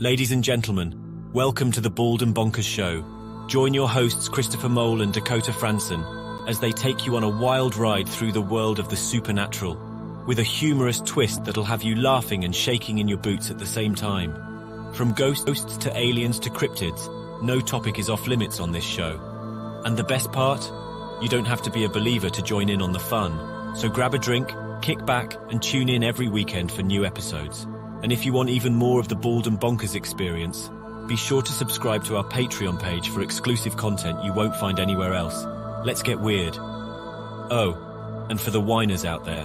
Ladies and gentlemen, welcome to the Bald and Bonkers Show. Join your hosts Christopher Mole and Dakota Franson as they take you on a wild ride through the world of the supernatural, with a humorous twist that'll have you laughing and shaking in your boots at the same time. From ghosts to aliens to cryptids, no topic is off limits on this show. And the best part? You don't have to be a believer to join in on the fun. So grab a drink, kick back, and tune in every weekend for new episodes. And if you want even more of the Bald and Bonkers experience, be sure to subscribe to our Patreon page for exclusive content you won't find anywhere else. Let's get weird. Oh, and for the whiners out there,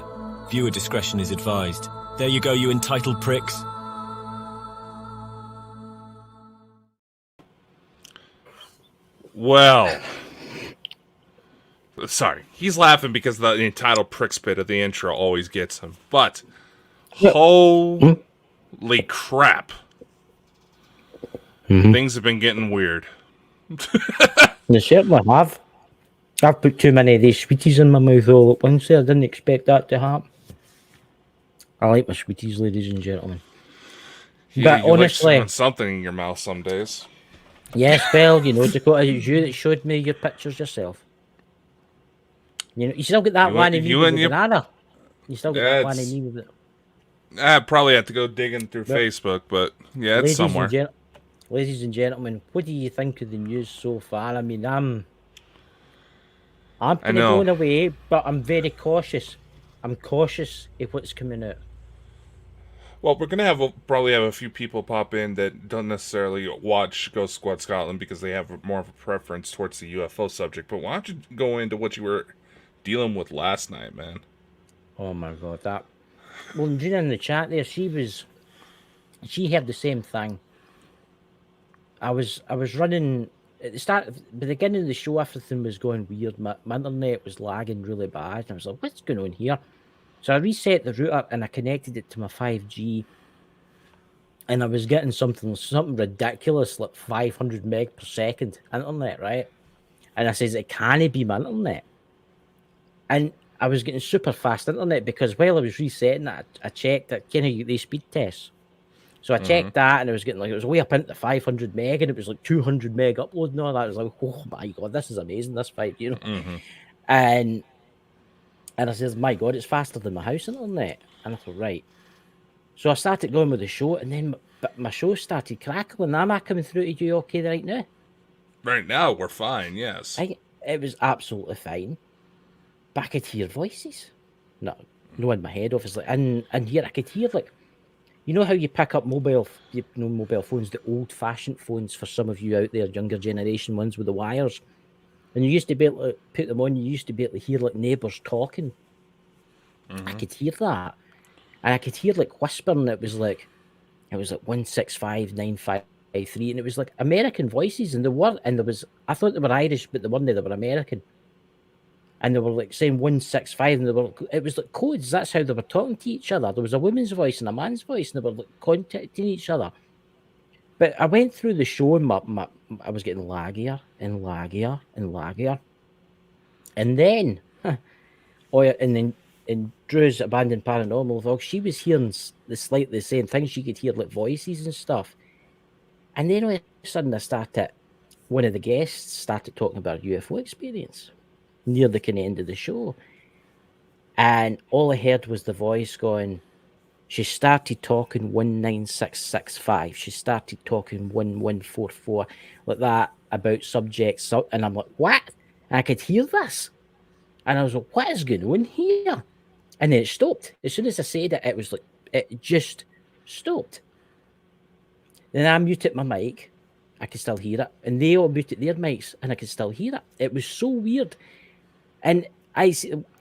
viewer discretion is advised. There you go, you entitled pricks. Well, sorry, he's laughing because the entitled pricks bit of the intro always gets him. But holy crap, things have been getting weird. They certainly have. I've put too many of these sweeties in my mouth all at once there. I didn't expect that to happen. I like my sweeties, ladies and gentlemen. Yeah, but you honestly, like something in your mouth some days. yes, well, you know, Dakota, it was you that showed me your pictures yourself. You know, you still get that one in me with the banana. You still get that one in me with it. I probably have to go digging through Facebook, but yeah, it's somewhere. Ladies and gentlemen, what do you think of the news so far? I mean, I'm kind of going away, but I'm very cautious. I'm cautious of what's coming out. Well, we're gonna probably have a few people pop in that don't necessarily watch Ghost Squad Scotland because they have more of a preference towards the UFO subject. But why don't you go into what you were dealing with last night, man? Oh my god, that. Well, Gina in the chat there, she had the same thing. I was running at the beginning of the show. Everything was going weird. My internet was lagging really bad, and I was like, "What's going on here?" So I reset the router and I connected it to my 5G, and I was getting something ridiculous like 500 meg per second internet, right? And I says it can't be my internet, and I was getting super fast internet because while I was resetting it, I checked that these speed tests. So I checked that, and it was way up into 500 meg, and it was like 200 meg upload and all that. I was like, oh my god, this is amazing, this 5, you know. And I says, my god, it's faster than my house internet. And I thought, right. So I started going with the show, and then my show started crackling. Am I coming through to you okay right now? Right now, we're fine, yes. It was absolutely fine. But I could hear voices. No in my head, obviously. And here I could hear, like, you know how you pick up mobile phones, the old-fashioned phones for some of you out there, younger generation ones with the wires. And you used to be able to put them on, you used to be able to hear, like, neighbours talking. I could hear that. And I could hear, like, whispering. It was like 1659553, and it was like American voices, and I thought they were Irish, but they weren't, they were American. And they were like saying 165, and it was like codes. That's how they were talking to each other. There was a woman's voice and a man's voice, and they were like contacting each other. But I went through the show, and I was getting laggier and laggier and laggier. And then, in Drew's Abandoned Paranormal Vlog, she was hearing the same thing. She could hear like voices and stuff. And then all of a sudden, one of the guests started talking about a UFO experience near the kind of end of the show. And all I heard was the voice going, she started talking 19665. She started talking 1144, like that, about subjects. And I'm like, what? And I could hear this. And I was like, what is going on here? And then it stopped. As soon as I said it, it was like, it just stopped. Then I muted my mic. I could still hear it. And they all muted their mics, and I could still hear it. It was so weird. And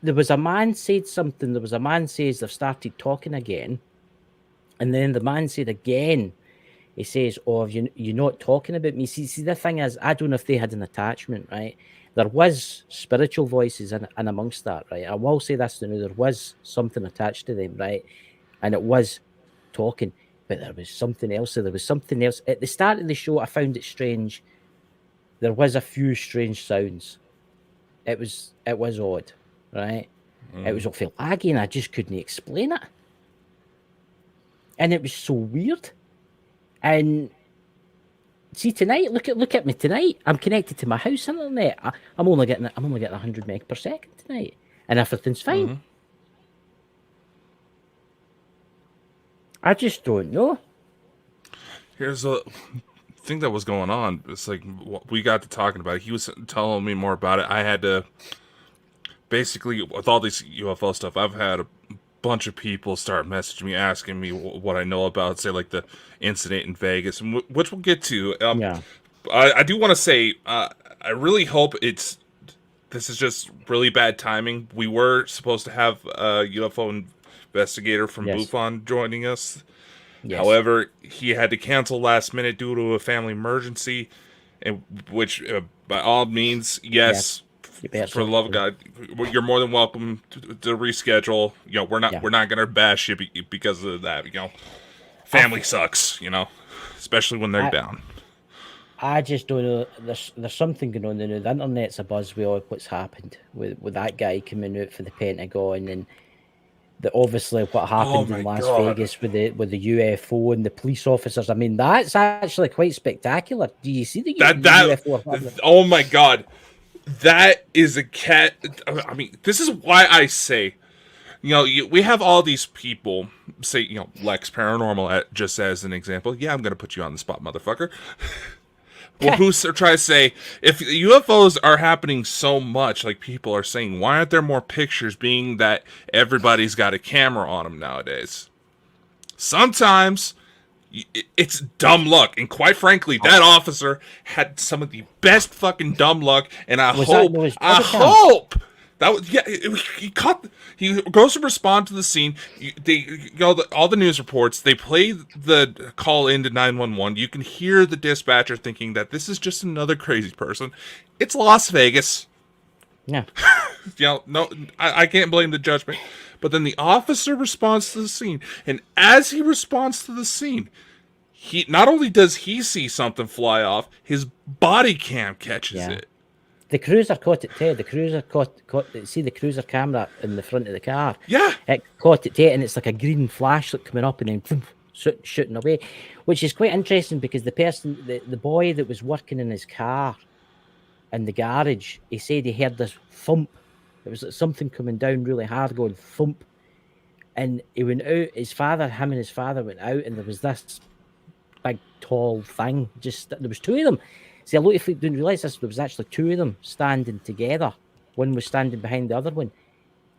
there was a man said something. There was a man says they've started talking again. And then the man said again, he says, oh, you're not talking about me. See, the thing is, I don't know if they had an attachment, right? There was spiritual voices in amongst that, right? I will say this, there was something attached to them, right? And it was talking, but there was something else. So there was something else. At the start of the show, I found it strange. There was a few strange sounds. It was odd, right? It was all felt laggy, and I just couldn't explain it. And it was so weird. And see tonight, look at me tonight. I'm connected to my house internet. I'm only getting 100 meg per second tonight, and everything's fine. Mm-hmm. I just don't know. Here's a thing that was going on. It's like we got to talking about it. He was telling me more about it. I had to basically, with all this UFO stuff, I've had a bunch of people start messaging me, asking me what I know about, say, like the incident in Vegas, which we'll get to. Yeah. I do want to say, I really hope this is just really bad timing. We were supposed to have a UFO investigator from Bufon joining us. Yes. However, he had to cancel last minute due to a family emergency, and which, by all means, yes. For the love of God, you're more than welcome to reschedule. You know, we're not going to bash you because of that. You know, family sucks. You know, especially when they're down. I just don't know. There's something going on there. The internet's abuzz with all what's happened with that guy coming out for the Pentagon, and obviously what happened in Las Vegas with the UFO and the police officers. I mean, that's actually quite spectacular. Do you see the UFO? Oh my God. That is a cat. I mean, this is why I say, you know, we have all these people say, you know, Lex Paranormal, just as an example. Yeah, I'm going to put you on the spot, motherfucker. Well, who try to say, if UFOs are happening so much, like people are saying, why aren't there more pictures, being that everybody's got a camera on them nowadays? Sometimes it's dumb luck, and quite frankly, that officer had some of the best fucking dumb luck. And I hope that was he goes to respond to the scene. All the news reports, they play the call into 911. You can hear the dispatcher thinking that this is just another crazy person. It's Las Vegas. Yeah, you know, no, I can't blame the judgment. But then the officer responds to the scene, and as he responds to the scene, he not only does he see something fly off, his body cam catches it. The cruiser caught it too. The cruiser caught. See the cruiser camera in the front of the car. Yeah, it caught it too, and it's like a green flashlight coming up and then boom, shooting away, which is quite interesting because the boy that was working in his car in the garage, he said he heard this thump. It was like something coming down really hard, going thump. And he went out, him and his father went out, and there was this big, tall thing. There was two of them. See, a lot of people didn't realise this. There was actually two of them standing together. One was standing behind the other one.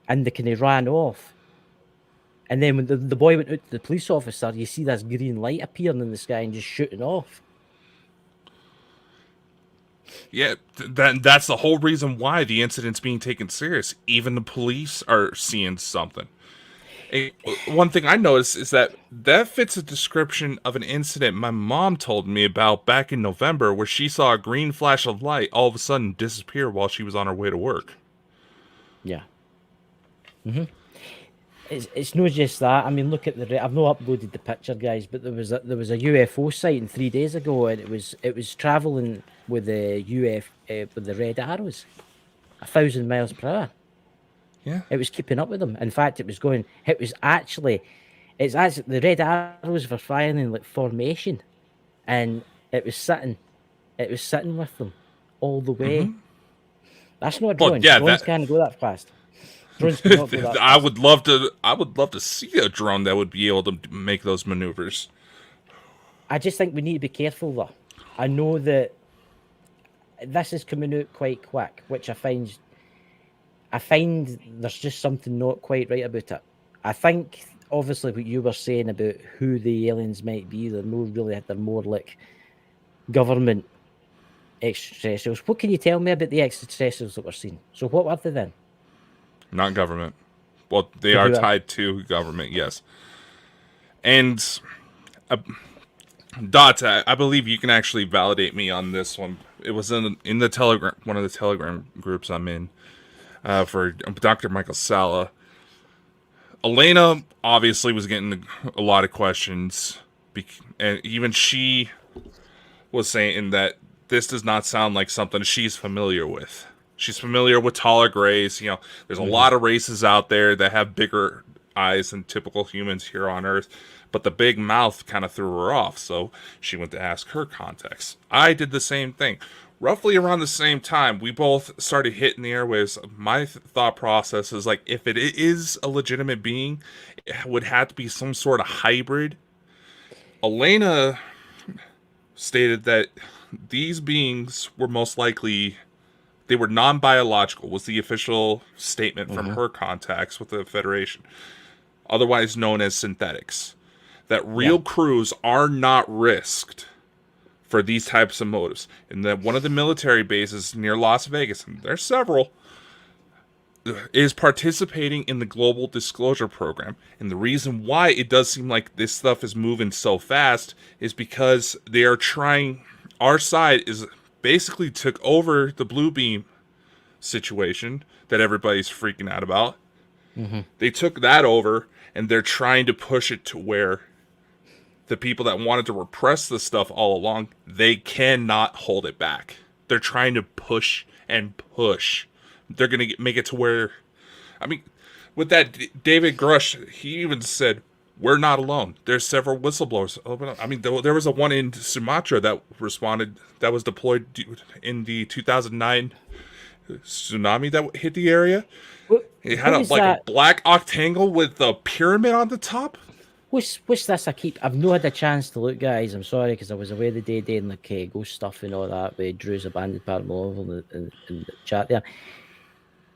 And they kind of ran off. And then when the boy went out to the police officer, you see this green light appearing in the sky and just shooting off. Yeah, that's the whole reason why the incident's being taken serious. Even the police are seeing something. One thing I noticed is that fits a description of an incident my mom told me about back in November, where she saw a green flash of light all of a sudden disappear while she was on her way to work. Yeah. Mm-hmm. It's not just that. I mean, look at I've not uploaded the picture, guys, but there was a UFO sighting 3 days ago, and it was traveling with the with the red arrows, 1,000 miles per hour. Yeah, it was keeping up with them. In fact, it's actually the red arrows were flying in like formation, and it was sitting with them all the way. Mm-hmm. That's not a drone. Drones can't go that fast. Drones cannot go that fast. I would love to see a drone that would be able to make those maneuvers. I just think we need to be careful though. I know that this is coming out quite quick, which I find there's just something not quite right about it. I think obviously what you were saying about who the aliens might be, they're more like government extraterrestrials. What can you tell me about the extraterrestrials that we're seeing? So what were they then? Not government. Well, they are tied to government, yes. And Dot, I believe you can actually validate me on this one. It was in the Telegram, one of the Telegram groups I'm in, for Dr. Michael Sala. Elena obviously was getting a lot of questions, and even she was saying that this does not sound like something she's familiar with. She's familiar with taller grays. You know, there's a lot of races out there that have bigger eyes than typical humans here on Earth, but the big mouth kind of threw her off, so she went to ask her contacts. I did the same thing. Roughly around the same time, we both started hitting the airwaves. My thought process is like, if it is a legitimate being, it would have to be some sort of hybrid. Elena stated that these beings were most likely, they were non-biological, was the official statement from her contacts with the Federation, otherwise known as synthetics. That real crews are not risked for these types of motives. And that one of the military bases near Las Vegas, and there's several, is participating in the Global Disclosure Program. And the reason why it does seem like this stuff is moving so fast is because they are trying, our side is basically took over the Blue Beam situation that everybody's freaking out about. They took that over, and they're trying to push it to where the people that wanted to repress this stuff all along, they cannot hold it back. They're trying to push and push. They're going to make it to where, I mean, with that, David Grush, he even said, we're not alone. There's several whistleblowers. I mean, there was a one in Sumatra that responded, that was deployed in the 2009 tsunami that hit the area. It had a black octangle with a pyramid on the top. What's this? I've not had a chance to look, guys. I'm sorry, because I was away the day doing like ghost stuff and all that with Drew's Abandoned Paranormal in the chat there.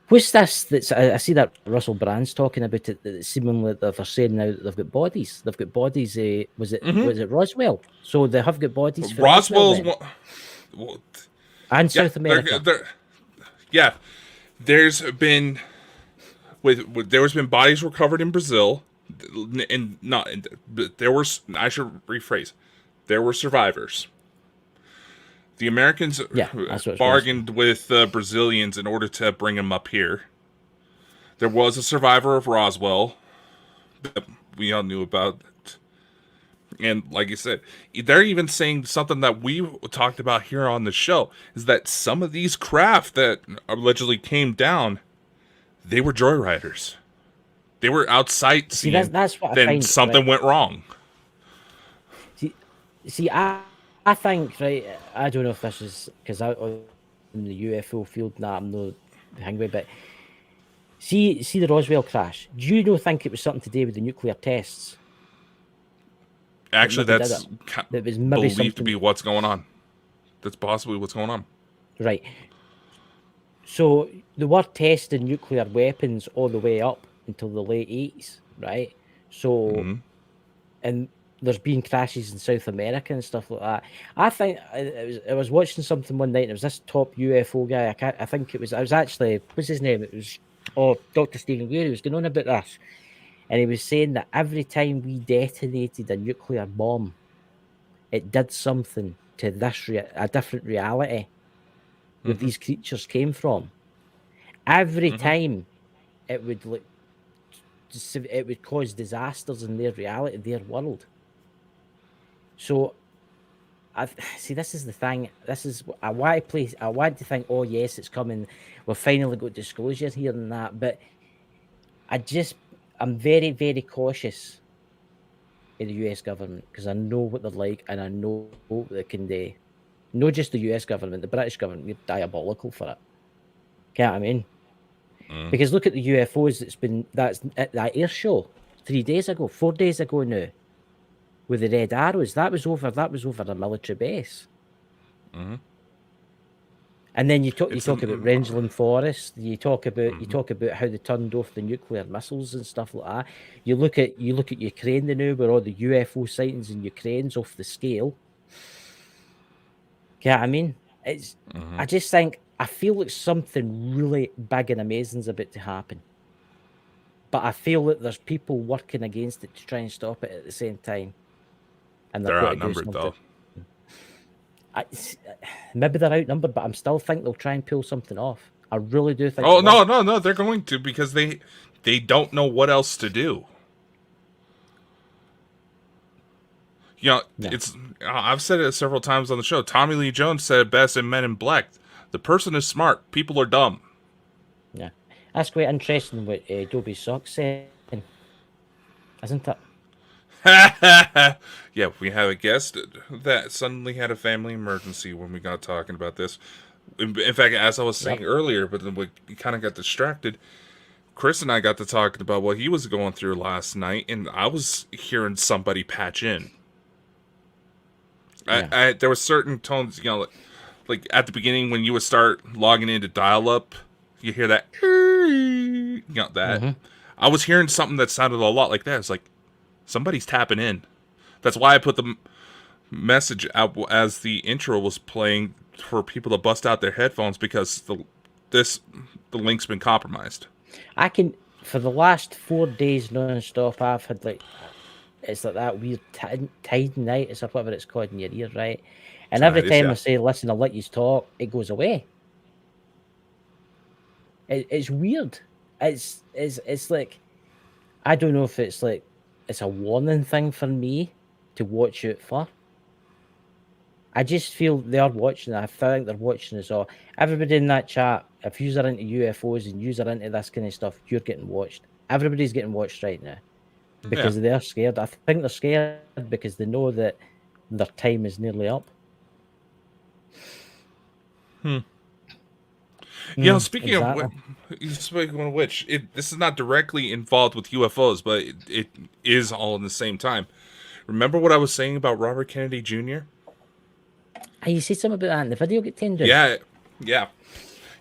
What's this? I see that Russell Brand's talking about it. That seemingly they're saying now that they've got bodies. They've got bodies. Was it Roswell? So they have got bodies. For Roswell's and South America. There's been there's been bodies recovered in Brazil, and there were, I should rephrase, there were survivors. The Americans bargained with the Brazilians in order to bring them up here. There was a survivor of Roswell that we all knew about. And like you said, they're even saying something that we talked about here on the show, is that some of these craft that allegedly came down, they were joyriders. They were out sightseeing. That's what then something went wrong. See, I think, right, I don't know if this is, because in the UFO field, I'm no hangway, but see the Roswell crash. Do you think it was something to do with the nuclear tests? Actually, that's believed to be what's going on. That's possibly what's going on. Right. So they were testing nuclear weapons all the way up until the late 80s, right? So, and there's been crashes in South America and stuff like that. I think I was watching something one night, and it was this top UFO guy. I was actually, what's his name? It was Dr. Stephen Greer. He was going on about this, and he was saying that every time we detonated a nuclear bomb, it did something to a different reality where these creatures came from. Every time, it would cause disasters in their reality, their world. So, this is the thing. This is I want to think, oh yes, it's coming. We've finally got disclosure here and that. But I'm very, very cautious in the US government, because I know what they're like, and I know what they can do. Not just the US government, the British government, we're diabolical for it. Get what I mean? Because look at the UFOs that's at that air show 4 days ago now, with the red arrows. That was over a military base. And then you talk about Rangeland Forest. You talk about how they turned off the nuclear missiles and stuff like that. You look at Ukraine now, where all the UFO sightings in Ukraine's off the scale. Get what I mean? I just think, I feel like something really big and amazing is about to happen. But I feel that there's people working against it to try and stop it at the same time. And they're outnumbered, though. Maybe they're outnumbered, but I still think they'll try and pull something off. I really do think. Oh, no, they're going to, because they don't know what else to do. I've said it several times on the show. Tommy Lee Jones said it best in Men in Black. The person is smart. People are dumb. Yeah. That's quite interesting what Dobie Sock said. isn't it? Yeah, we have a guest that suddenly had a family emergency when we got talking about this. In fact, as I was saying earlier, but then we kind of got distracted. Chris and I got to talking about what he was going through last night, and I was hearing somebody patch in. Yeah. There were certain tones, like at the beginning when you would start logging into dial-up, you hear that, that. Mm-hmm. I was hearing something that sounded a lot like that. It's like somebody's tapping in. That's why I put the message out as the intro was playing for people to bust out their headphones, because the link's been compromised. I can, for the last 4 days non-stop, I've had like, it's like that weird tidinitis or whatever it's called in your ear, right? And every Tinnitus, time yeah. I say, listen, I'll let you talk, it goes away. It's weird. It's like, I don't know if it's like, it's a warning thing for me to watch out for. I just feel they are watching. I think they're watching us all. Everybody in that chat, if you are into UFOs and you are into this kind of stuff, you're getting watched. Everybody's getting watched right now because they're scared. I think they're scared because they know that their time is nearly up. Speaking of which, this is not directly involved with UFOs, but it is all in the same time. Remember what I was saying about Robert Kennedy Jr.? You said something about that in the video get turned down. Yeah.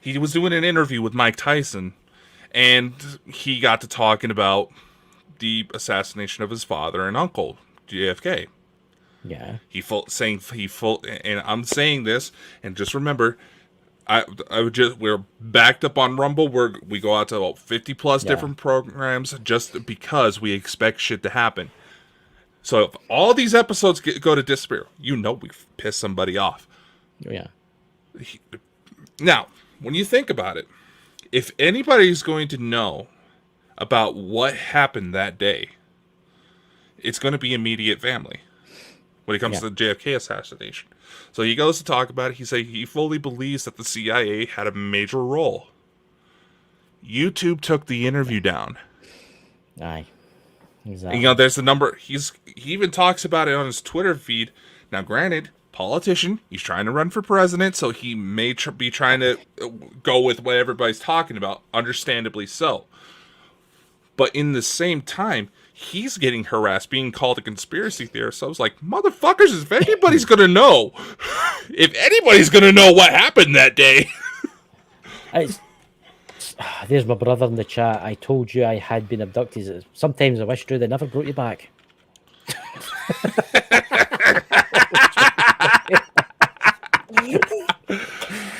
He was doing an interview with Mike Tyson, and he got to talking about the assassination of his father and uncle, JFK. Yeah. And I'm saying this, and just remember, we're backed up on Rumble. We go out to about 50 plus different programs just because we expect shit to happen. So if all these episodes go to disappear, we've pissed somebody off. Yeah. Now, when you think about it, if anybody's going to know about what happened that day, it's going to be immediate family when it comes to the JFK assassination. So he goes to talk about it. He said he fully believes that the CIA had a major role. YouTube took the interview down. Aye. Exactly. And, there's the number. He even talks about it on his Twitter feed. Now, granted, politician, he's trying to run for president, so he may be trying to go with what everybody's talking about, understandably so. But in the same time, he's getting harassed, being called a conspiracy theorist. So I was like, motherfuckers, if anybody's going to know, what happened that day. There's my brother in the chat. I told you I had been abducted. Sometimes I wish, Drew, they never brought you back.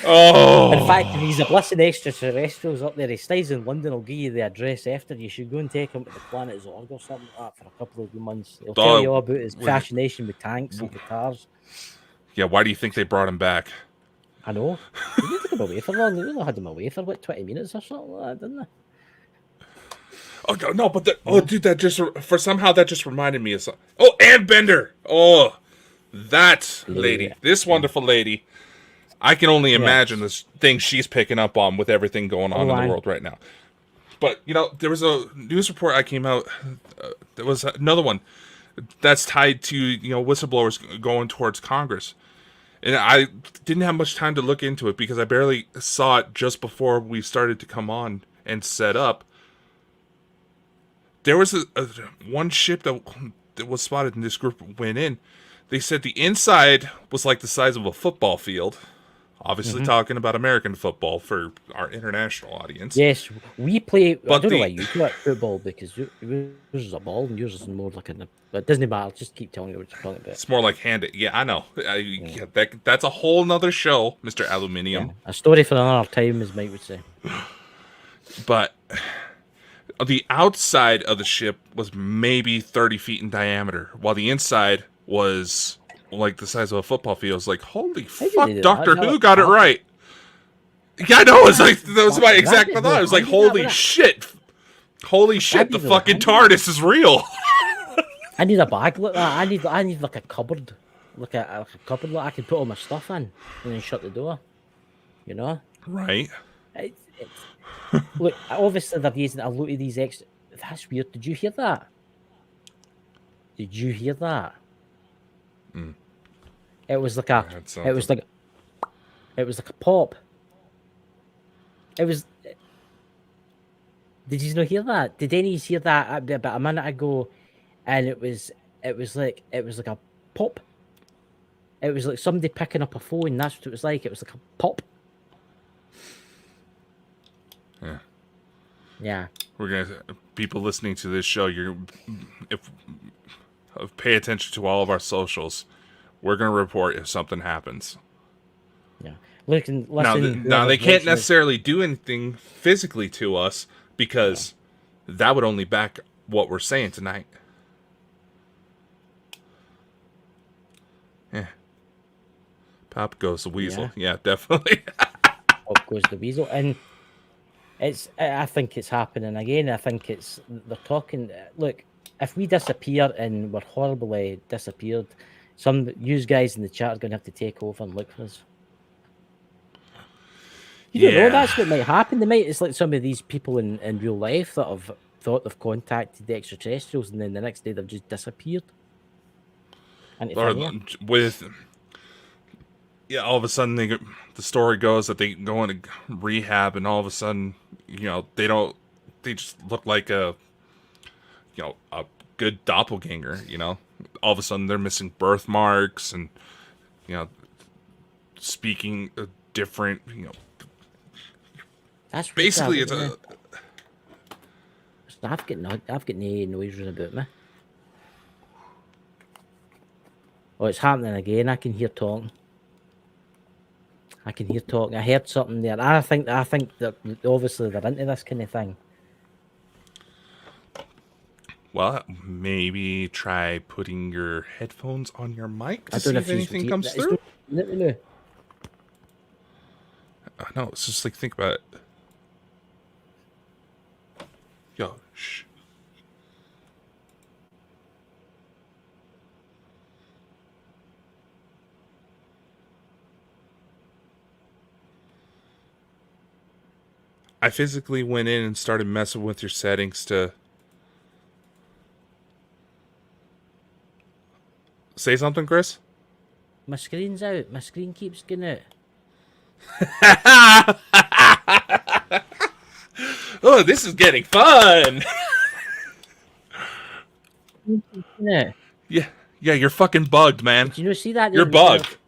Oh. In fact, if he's a blessing extraterrestrials up there, he stays in London. I'll give you the address after. You should go and take him to the planet Zorg or something like that for a couple of months. He'll tell you all about his fascination with tanks and guitars. Yeah, why do you think they brought him back? I know. They didn't take him away for long. They only had him away for what, 20 minutes or something like that, didn't they? Oh no! But dude, that just reminded me of something. Oh, Ann Bender. Oh, that lady, this wonderful lady. I can only imagine this thing she's picking up on with everything going on in the world right now. But there was a news report I came out. There was another one that's tied to whistleblowers going towards Congress. And I didn't have much time to look into it because I barely saw it just before we started to come on and set up. There was one ship that was spotted and this group went in. They said the inside was like the size of a football field. Obviously talking about American football for our international audience. Yes, we play. But I don't know why you play football because yours is a ball and yours is more like but it doesn't matter. Just keep telling you what you're talking about. It's more like handed. Yeah, I know. That's a whole nother show, Mr. Aluminium. Yeah. A story for another time, as Mike would say. But the outside of the ship was maybe 30 feet in diameter, while the inside was like the size of a football field. It's like, holy fuck, Doctor Who got it right. Yeah, I know. It's like, that was my exact thought. It was like, holy shit. Holy shit, the fucking TARDIS is real. I need a bag like that. I need like a cupboard. Like a cupboard that I can put all my stuff in and then shut the door. You know? Right. Look, obviously they're using a lot of these extra. That's weird. Did you hear that? Did you hear that? Mm. It was like I a. heard It something. was like. It was like a pop. It was. Did you not hear that? Did any of you hear that about a minute ago? And it was like a pop. It was like somebody picking up a phone. That's what it was like. It was like a pop. Yeah. Yeah. We're gonna people listening to this show. If pay attention to all of our socials. We're gonna report if something happens. Yeah. Listen. Now Whoever's they can't watching this- necessarily do anything physically to us because that would only back what we're saying tonight. Yeah. Pop goes the weasel. Yeah, definitely. Up goes the weasel, and I think it's happening again. I think they're talking. Look, if we disappear and we're horribly disappeared, some you guys in the chat are going to have to take over and look for us. You don't know. That's what might happen. They might. It's like some of these people in real life that have thought they've contacted the extraterrestrials, and then the next day they've just disappeared. Or with all of a sudden the story goes that they go into rehab, and all of a sudden, they just look like a good doppelganger. All of a sudden they're missing birthmarks, and speaking a different. That's basically it's a. I've got no noise about me. Oh, it's happening again. I can hear talking. I heard something there. I think that obviously they're into this kind of thing. Well, maybe try putting your headphones on your mic to I don't see know if anything comes it's through. No. No, it's just like, think about it. Yo, shh. I physically went in and started messing with your settings to say something, Chris. My screen's out. My screen keeps going out. Oh, this is getting fun. Yeah. Yeah, you're fucking bugged, man. Did you not see that? You're bugged.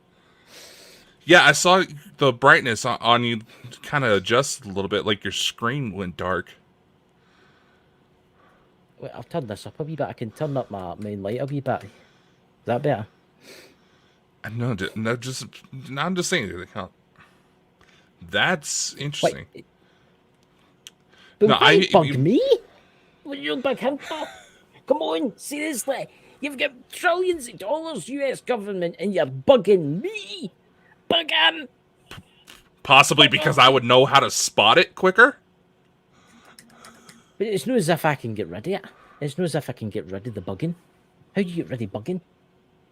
Yeah, I saw the brightness on you kind of adjust a little bit, like your screen went dark. Wait, I'll turn this up a wee bit. I can turn up my main light a wee bit. Is that better? No, I'm just saying. That's interesting. Wait, but No, why bug me? What you bug him for? Come on, seriously. You've got trillions of dollars, US government, and you're bugging me. Bug him. Possibly because I would know how to spot it quicker. But it's not as if I can get rid of it. It's not as if I can get rid of the bugging. How do you get rid of bugging?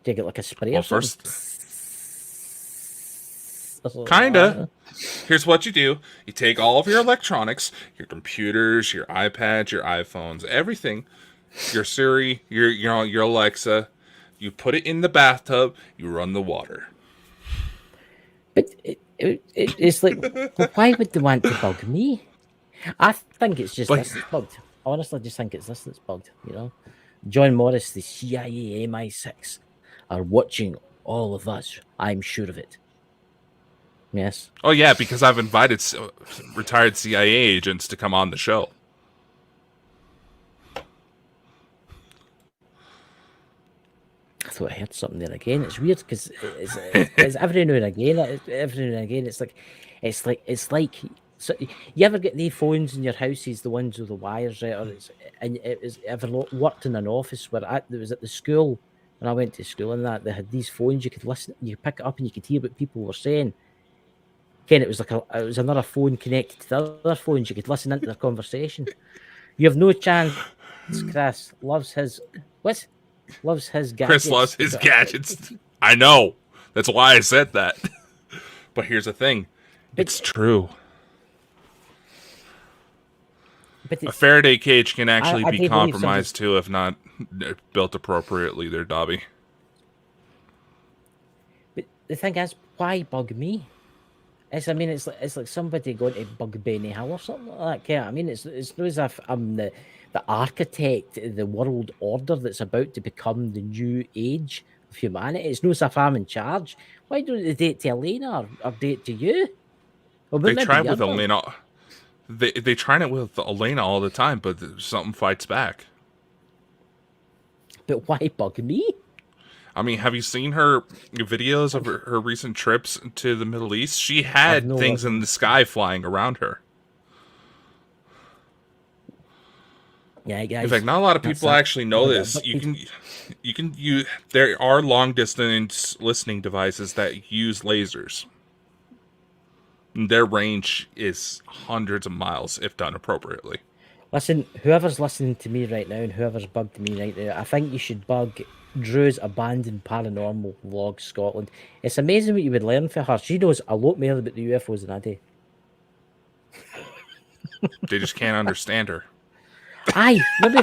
Do you get like a spray Well, or something? Kinda. Here's what you do. You take all of your electronics, your computers, your iPads, your iPhones, everything, your Siri, your Alexa, you put it in the bathtub, you run the water. But it's like, well, why would they want to bug me? I think it's just this that's bugged. I honestly just think it's this that's bugged, John Morris, the CIA MI6 are watching all of us. I'm sure of it. Yes. Oh, yeah, because I've invited retired CIA agents to come on the show. I thought I heard something there again. It's weird because it's every now and again. It's like. So you ever get the phones in your houses, the ones with the wires, right? Ever worked in an office where there was at the school when I went to school and that they had these phones you could listen, you could pick it up and you could hear what people were saying. Ken, it was another phone connected to the other phones. You could listen into their conversation. You have no chance. Chris loves his gadgets. Chris loves his gadgets. I know. That's why I said that. But here's the thing. It's true. But A Faraday cage can actually I be do believe compromised too if not built appropriately there, Dobby. But the thing is, why bug me? I mean, it's like somebody going to bug Benny Hill or something like that. I mean, it's not as if I'm the architect of the world order that's about to become the new age of humanity. It's not as if I'm in charge. Why don't they date to Elena or date to you? Or They maybe try you're with not. Elena. They try it with Elena all the time, but something fights back. But why bug me? I mean, have you seen her videos of her recent trips to the Middle East? She I've had no things in the sky flying around her. Yeah, guys. In fact, not a lot of people actually know this. There are long distance listening devices that use lasers. Their range is hundreds of miles if done appropriately. Listen, whoever's listening to me right now and whoever's bugged me right now, I think you should bug Drew's Abandoned Paranormal Vlog Scotland. It's amazing what you would learn from her. She knows a lot more about the UFOs than I do. They just can't understand her. Aye, maybe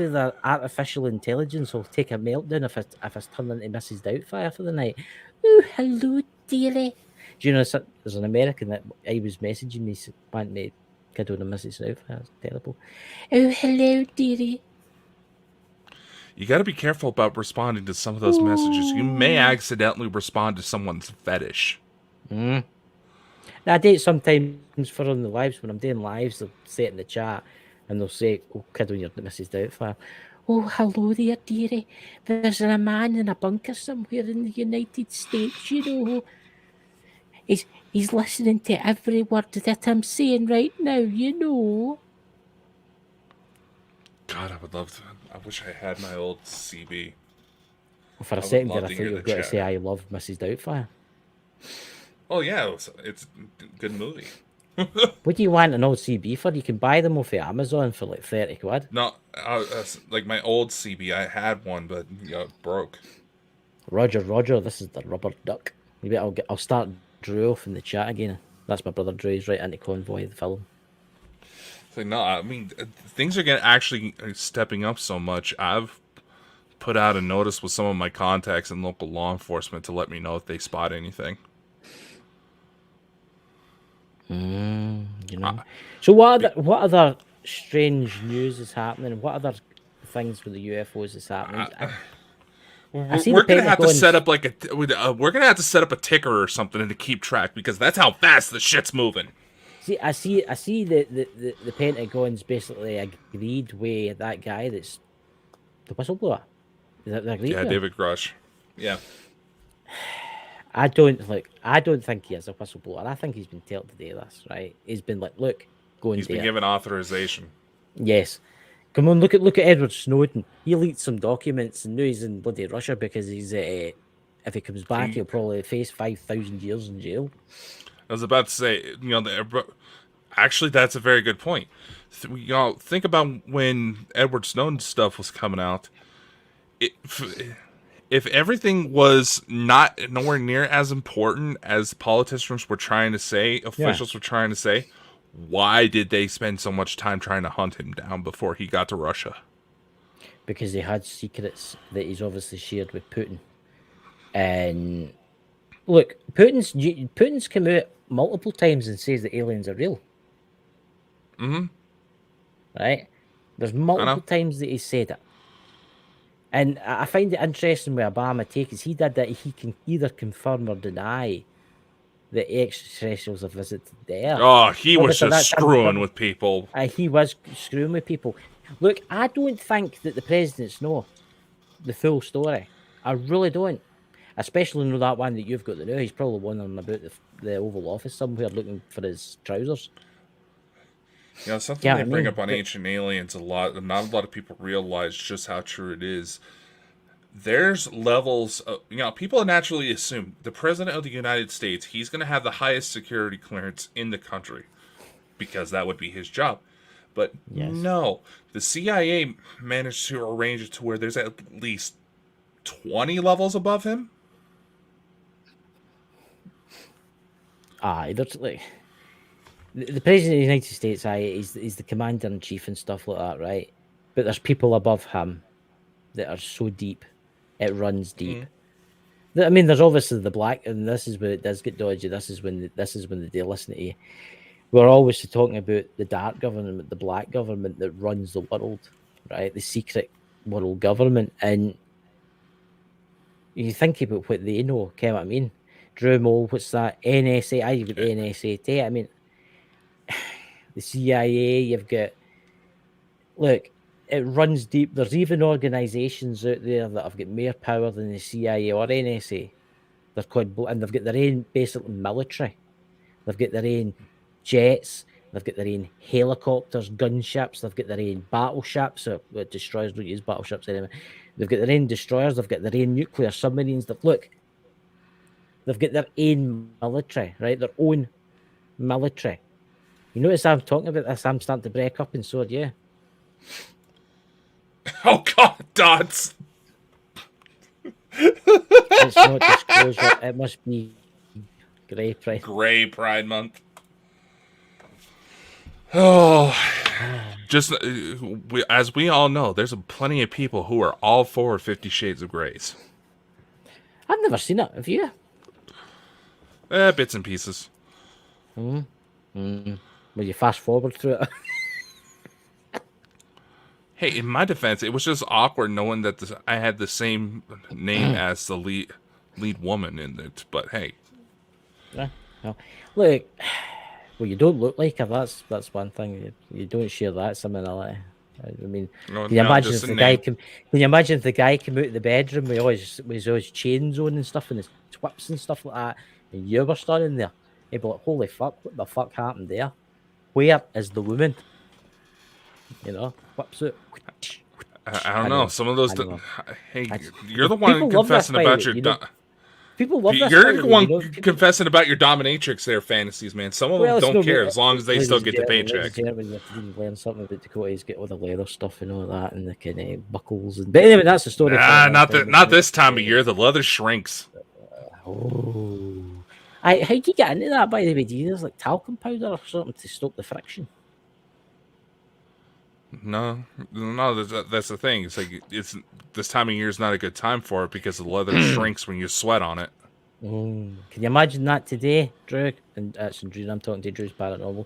their artificial intelligence will take a meltdown if it's turned into Mrs. Doubtfire for the night. Oh, hello, dearie. Do you know there's an American that I was messaging me wanting me kid on a Mrs. Doubtfire? It's terrible. Oh, hello, dearie. You got to be careful about responding to some of those messages. You may accidentally respond to someone's fetish. Now, I date sometimes for on the lives. When I'm doing lives, they'll say it in the chat and they'll say, "Oh, kid, when you're Mrs. Doubtfire. Oh, hello there, dearie. There's a man in a bunker somewhere in the United States, you know. He's listening to every word that I'm saying right now, you know." God, I would love to. I wish I had my old CB. For a second there, I thought you were going to chat. say, "I love Mrs. Doubtfire." Oh yeah, it's a good movie. What do you want an old CB for? You can buy them off of Amazon for like 30 quid. No, like my old CB, I had one, but it broke. Roger, this is the rubber duck. Maybe I'll start Drew off in the chat again. That's my brother Drew. He's right into Convoy, the film. So no, I mean things are actually stepping up so much. I've put out a notice with some of my contacts in local law enforcement to let me know if they spot anything. You know. So what other strange news is happening? What other things with the UFOs is happening? We're gonna have to set up we're gonna have to set up a ticker or something to keep track because that's how fast the shit's moving. I see the Pentagon's basically agreed with that guy that's the whistleblower. Yeah, David Grush. Yeah. I don't think he is a whistleblower. I think he's been told to do this, right? He's been like, look, go and He's been given authorization. Yes. Come on, look at Edward Snowden. He leaked some documents and now he's in bloody Russia because he's if he comes back, he'll probably face 5,000 years in jail. I was about to say, actually, that's a very good point. Think about when Edward Snowden's stuff was coming out. If everything was nowhere near as important as politicians were trying to say, officials were trying to say, why did they spend so much time trying to hunt him down before he got to Russia? Because they had secrets that he's obviously shared with Putin. And look, Putin's come out multiple times and says that aliens are real. Mm-hmm. Right? There's multiple times that he said it. And I find it interesting with Obama because he did that. He can either confirm or deny that extraterrestrials have visited there. Oh, he was just screwing with people. He was screwing with people. Look, I don't think that the presidents know the full story. I really don't. Especially know that one that you've got to know. He's probably wondering about the Oval Office somewhere looking for his trousers. Something they bring up on Ancient Aliens a lot, and not a lot of people realize just how true it is. There's levels of, people naturally assume the President of the United States, he's going to have the highest security clearance in the country because that would be his job. But no, the CIA managed to arrange it to where there's at least 20 levels above him. There's like... the president of the United States, is the commander in chief and stuff like that, right? But there's people above him that are so deep, it runs deep. I mean, there's obviously the black, and this is where it does get dodgy. This is when they listen to you. We're always talking about the dark government, the black government that runs the world, right? The secret world government, and you think about what they know. Okay, what I mean? Drew Mole, what's that? NSA. You've got the NSA too. I mean, the CIA. You've got look. It runs deep. There's even organizations out there that have got more power than the CIA or NSA. They're called, and they've got their own basically military. They've got their own jets. They've got their own helicopters, gunships. They've got their own battleships. Or destroyers don't use battleships anyway. They've got their own destroyers. They've got their own nuclear submarines. They've got their own military, right? Their own military. You notice I'm talking about this. I'm starting to break up and so are you. Oh God, Dots. It's not disclosure. It must be Grey Pride. Grey Pride Month. Oh, just as we all know, there's plenty of people who are all for 50 Shades of Greys. I've never seen it. Have you? Bits and pieces. Will you fast forward through it? Hey, in my defense, it was just awkward knowing that I had the same name as the lead woman in it. But hey, Yeah. No. Look, well, you don't look like her. That's one thing. You don't share that similarity. I mean, can you imagine if the guy can you imagine if the guy came out of the bedroom with all his chains on and stuff and his whips and stuff like that, and you were standing there? He'd be like, "Holy fuck! What the fuck happened there? Where is the woman?" You know, whips it. I don't know. Some of those. Hey, you're the one confessing about your. People love that. You're the one confessing about your dominatrix there fantasies, man. Some of them don't care as long as they still get the paycheck. You have to learn something about Dakota. He's got all the leather stuff and all that, and the kind of buckles. But anyway, that's the story. Not this time of year. The leather shrinks. Oh, how do you get into that? By the way, do you use like talcum powder or something to stop the friction? No, that's the thing. It's like this time of year is not a good time for it because the leather shrinks when you sweat on it. Can you imagine that today, Drew? And that's Drew. I'm talking to Drew's Paranormal.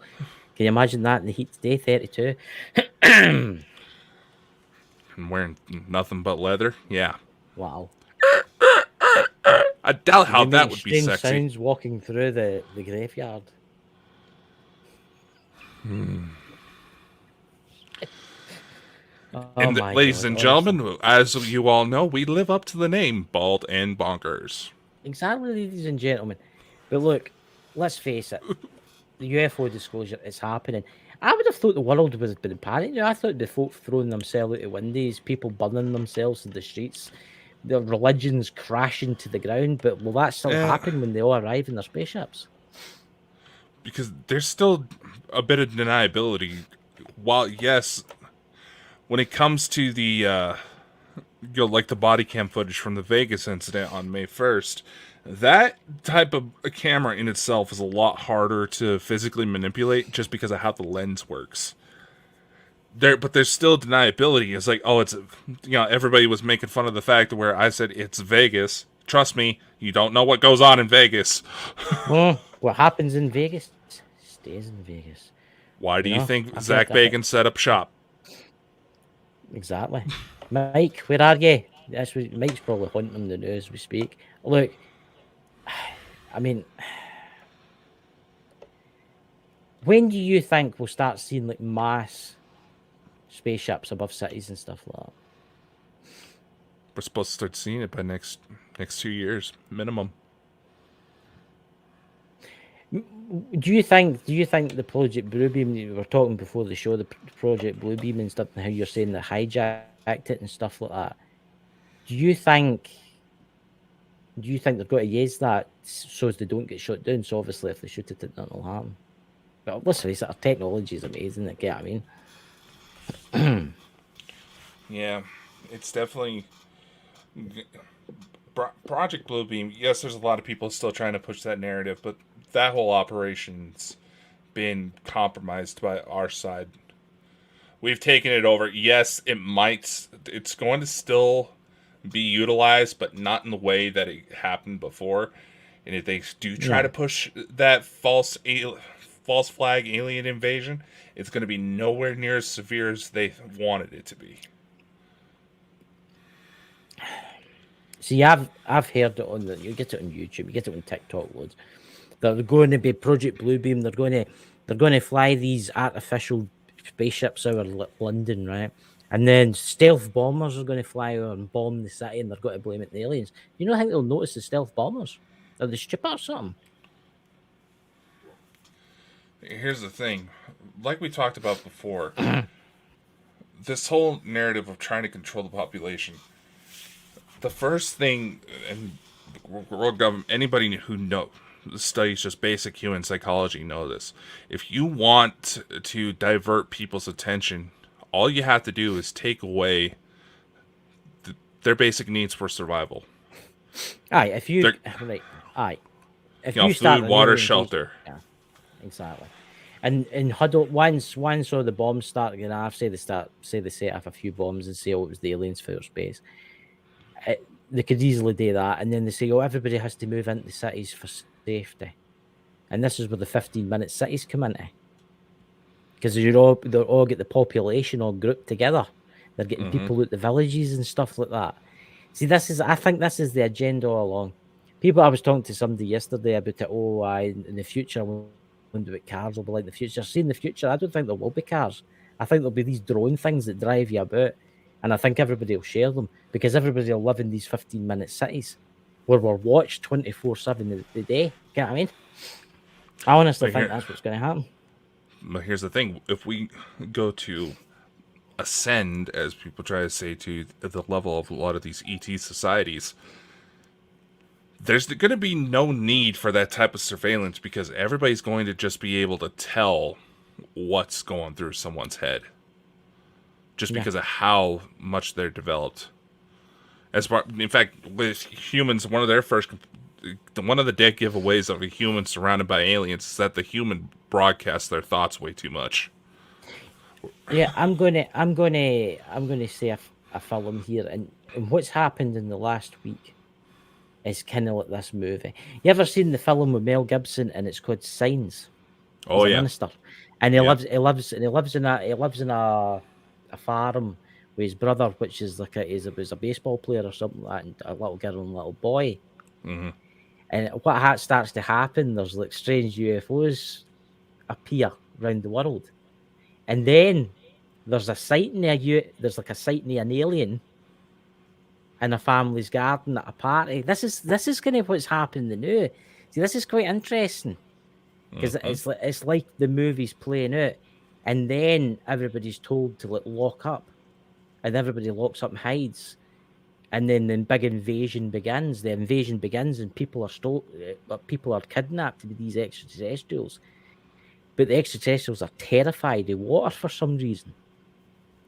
Can you imagine that in the heat today, 32? And wearing nothing but leather? Yeah. Wow. I doubt how that would be sexy. Sounds walking through the graveyard. And ladies and gentlemen, as you all know, we live up to the name Bald and Bonkers. Exactly, ladies and gentlemen. But look, let's face it. The UFO disclosure is happening. I would have thought the world would have been in panic. I thought the folk throwing themselves out the windows, people burning themselves in the streets, their religions crashing to the ground. But will that still happen when they all arrive in their spaceships? Because there's still a bit of deniability. While, yes, when it comes to the, like the body cam footage from the Vegas incident on May 1st, that type of a camera in itself is a lot harder to physically manipulate just because of how the lens works. But there's still deniability. It's like, oh, it's, everybody was making fun of the fact where I said it's Vegas. Trust me, you don't know what goes on in Vegas. What happens in Vegas stays in Vegas. Why do you think Zach Bagans set up shop? Exactly. Mike, where are you? Mike's probably hunting the news as we speak. Look, I mean, when do you think we'll start seeing like mass spaceships above cities and stuff like that? We're supposed to start seeing it by next 2 years minimum. Do you think the Project Bluebeam, we were talking before the show, the Project Bluebeam and stuff, and how you're saying they hijacked it and stuff like that? Do you think they've got to use that so as they don't get shut down? So obviously, if they shoot it, nothing will happen. But let's face it, our technology is amazing. You get what I mean? Yeah, it's definitely Project Bluebeam. Yes, there's a lot of people still trying to push that narrative, but that whole operation's been compromised by our side. We've taken it over. Yes, it's going to still be utilized, but not in the way that it happened before. And if they do try to push that false flag alien invasion, it's going to be nowhere near as severe as they wanted it to be. See, I've heard it you get it on YouTube, you get it on TikTok loads. They're going to be Project Bluebeam. They're going to fly these artificial spaceships over London, right? And then stealth bombers are going to fly over and bomb the city, and they're going to blame it on the aliens. You don't think they'll notice the stealth bombers? Are they stupid or something? Here's the thing. Like we talked about before, this whole narrative of trying to control the population, the first thing, and world government, anybody who studies just basic human psychology know this. If you want to divert people's attention, all you have to do is take away their basic needs for survival. Aye, if you if you start food, water, shelter. Yeah, exactly. And huddle once all the bombs start going off, say they set off a few bombs and say, it was the aliens for space. They could easily do that, and then they say, everybody has to move into cities for safety, and this is where the 15-minute cities come into, because they're all get the population all grouped together. They're getting people out the villages and stuff like that. See, I think this is the agenda all along. I was talking to somebody yesterday about it. In the future, I wonder what cars will be like in the future. See, in the future, I don't think there will be cars. I think there'll be these drone things that drive you about. And I think everybody will share them, because everybody will live in these 15-minute cities where we're watched 24/7 the day. Get what I mean? I honestly think that's what's going to happen. But here's the thing. If we go to ascend, as people try to say, to the level of a lot of these ET societies, there's going to be no need for that type of surveillance, because everybody's going to just be able to tell what's going through someone's head. Just because of how much they're developed. In fact, with humans, one of the dead giveaways of a human surrounded by aliens is that the human broadcasts their thoughts way too much. Yeah, I'm gonna say a film here, and what's happened in the last week is kind of like this movie. You ever seen the film with Mel Gibson, and it's called Signs? Oh, yeah. Minister, and he lives in a farm with his brother, which is was a baseball player or something like that, and a little girl and a little boy. Mm-hmm. And what starts to happen, there's like strange UFOs appear around the world, and then there's a sighting of an alien in a family's garden at a party. This is kind of what's happening now. See, this is quite interesting, because it's like the movie's playing out. And then everybody's told to lock up, and everybody locks up and hides. And then the big invasion begins. The invasion begins, and people are kidnapped by these extraterrestrials. But the extraterrestrials are terrified of water for some reason.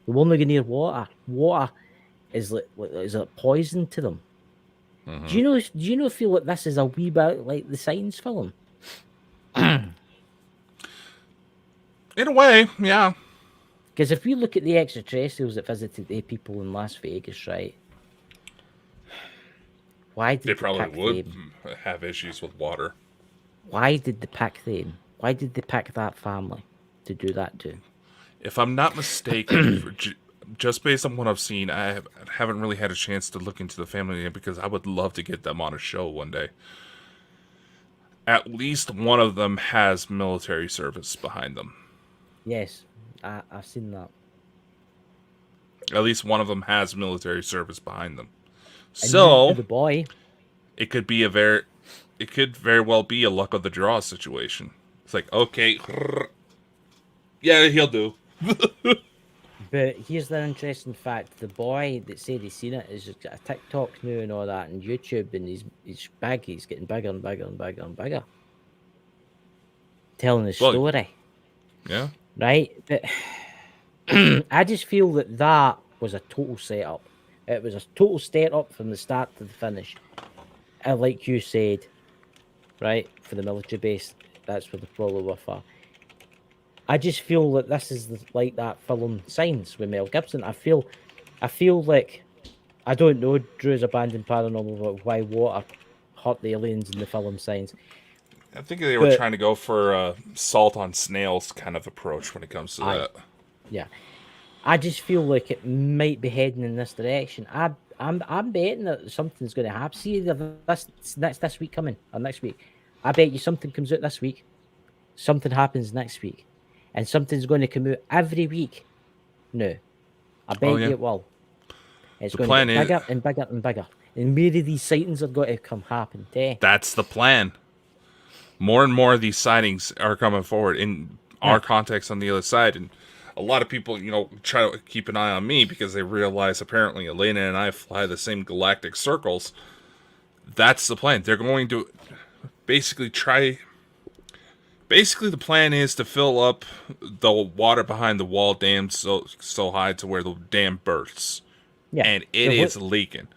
They won't go near water. Water is like poison to them. Mm-hmm. Do you know feel like this is a wee bit like the Signs film? In a way, yeah. Because if you look at the extraterrestrials that visited the people in Las Vegas, right? Why did they probably would have issues with water? Why did they pick them? Why did they pick that family to do that to? If I'm not mistaken, just based on what I've seen, I haven't really had a chance to look into the family yet, because I would love to get them on a show one day. At least one of them has military service behind them. Yes, I've seen that. At least one of them has military service behind them. And so the boy, it could very well be a luck of the draw situation. It's like, okay, yeah, he'll do. But here's the interesting fact: the boy that said he's seen it is just got a TikTok now and all that, and YouTube, and he's big. He's getting bigger and bigger and bigger and bigger, telling his story. Yeah. Right, but I just feel that was a total setup. It was a total setup from the start to the finish. And like you said, right, for the military base, that's where the problem with her. I just feel that this is like that film Signs with Mel Gibson. I feel like, I don't know Drew's Abandoned Paranormal, but why water hurt the aliens in the film Signs. I think they were But trying to go for a salt on snails kind of approach when it comes to that. yeah, I just feel like it might be heading in this direction. I'm betting that something's going to happen. See, this week coming or next week, I bet you something comes out this week, something happens next week, and something's going to come out every week. No, I bet you it will. It's The going plan to get bigger and bigger and bigger, and maybe these sightings are going to happen. That's the plan. More and more of these sightings are coming forward in our context on the other side, and a lot of people, try to keep an eye on me because they realize apparently Elena and I fly the same galactic circles. That's the plan. They're going to basically Basically, the plan is to fill up the water behind the wall dam so high to where the dam bursts. Yeah, And it is leaking.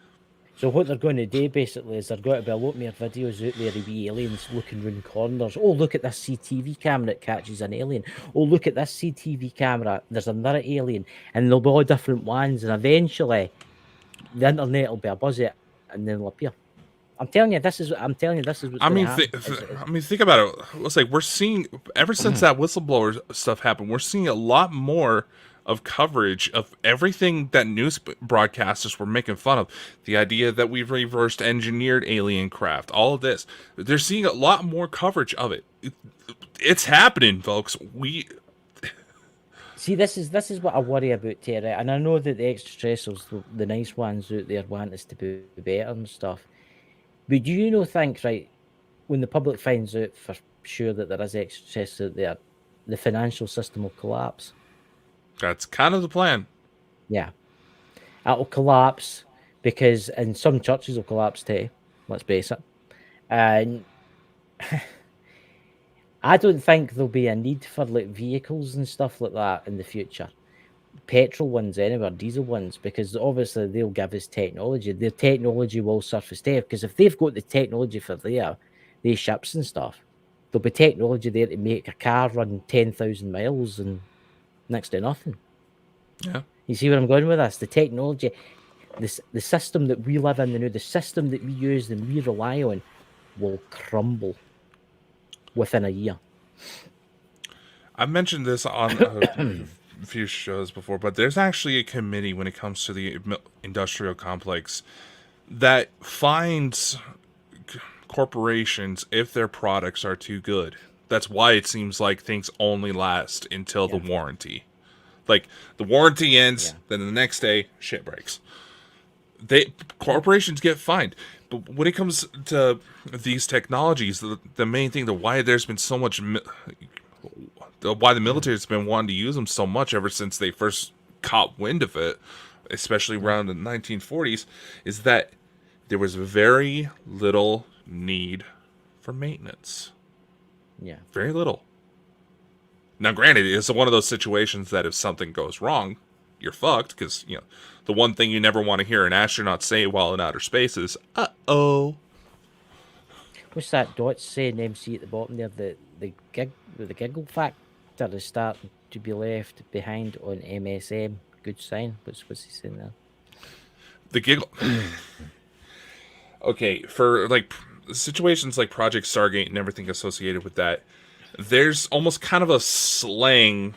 So what they're going to do basically is they're going to be a lot more videos out there of wee aliens looking round corners. Oh, look at this CTV camera that catches an alien. Oh, look at this CTV camera. There's another alien, and there'll be all different ones. And eventually, the internet will be abuzz it, and then it'll appear. I'm telling you, this is what's going to happen. Think about it. It's like we're seeing ever since that whistleblower stuff happened. We're seeing a lot more of coverage of everything that news broadcasters were making fun of. The idea that we've reversed engineered alien craft, all of this. They're seeing a lot more coverage of it. It's happening, folks. See, this is what I worry about, Terry. And I know that the extraterrestrials, the nice ones out there, want us to be better and stuff. But do you think, right, when the public finds out for sure that there is extraterrestrials out there, the financial system will collapse? That's kind of the plan. Yeah. It'll collapse because, and some churches will collapse too, let's face it. And I don't think there'll be a need for like vehicles and stuff like that in the future. Petrol ones anywhere, diesel ones, because obviously they'll give us technology. Their technology will surface there, because if they've got the technology for these ships and stuff, there'll be technology there to make a car run 10,000 miles and next to nothing. Yeah. You see where I'm going with this? The technology, the system that we live in, the system that we use and we rely on will crumble within a year. I've mentioned this on a few shows before, but there's actually a committee when it comes to the industrial complex that finds corporations if their products are too good. That's why it seems like things only last until the warranty. Like, the warranty ends, then the next day, shit breaks. Corporations get fined. But when it comes to these technologies, the main thing, why there's been so much, why the military has been wanting to use them so much ever since they first caught wind of it, especially around the 1940s, is that there was very little need for maintenance. Yeah. Very little. Now, granted, it's one of those situations that if something goes wrong, you're fucked, because, the one thing you never want to hear an astronaut say while in outer space is, uh-oh. What's that Dot saying, MC at the bottom there? The giggle factor is starting to be left behind on MSM. Good sign. What's he saying there? The giggle... Okay, for, situations like Project Stargate and everything associated with that, there's almost kind of a slang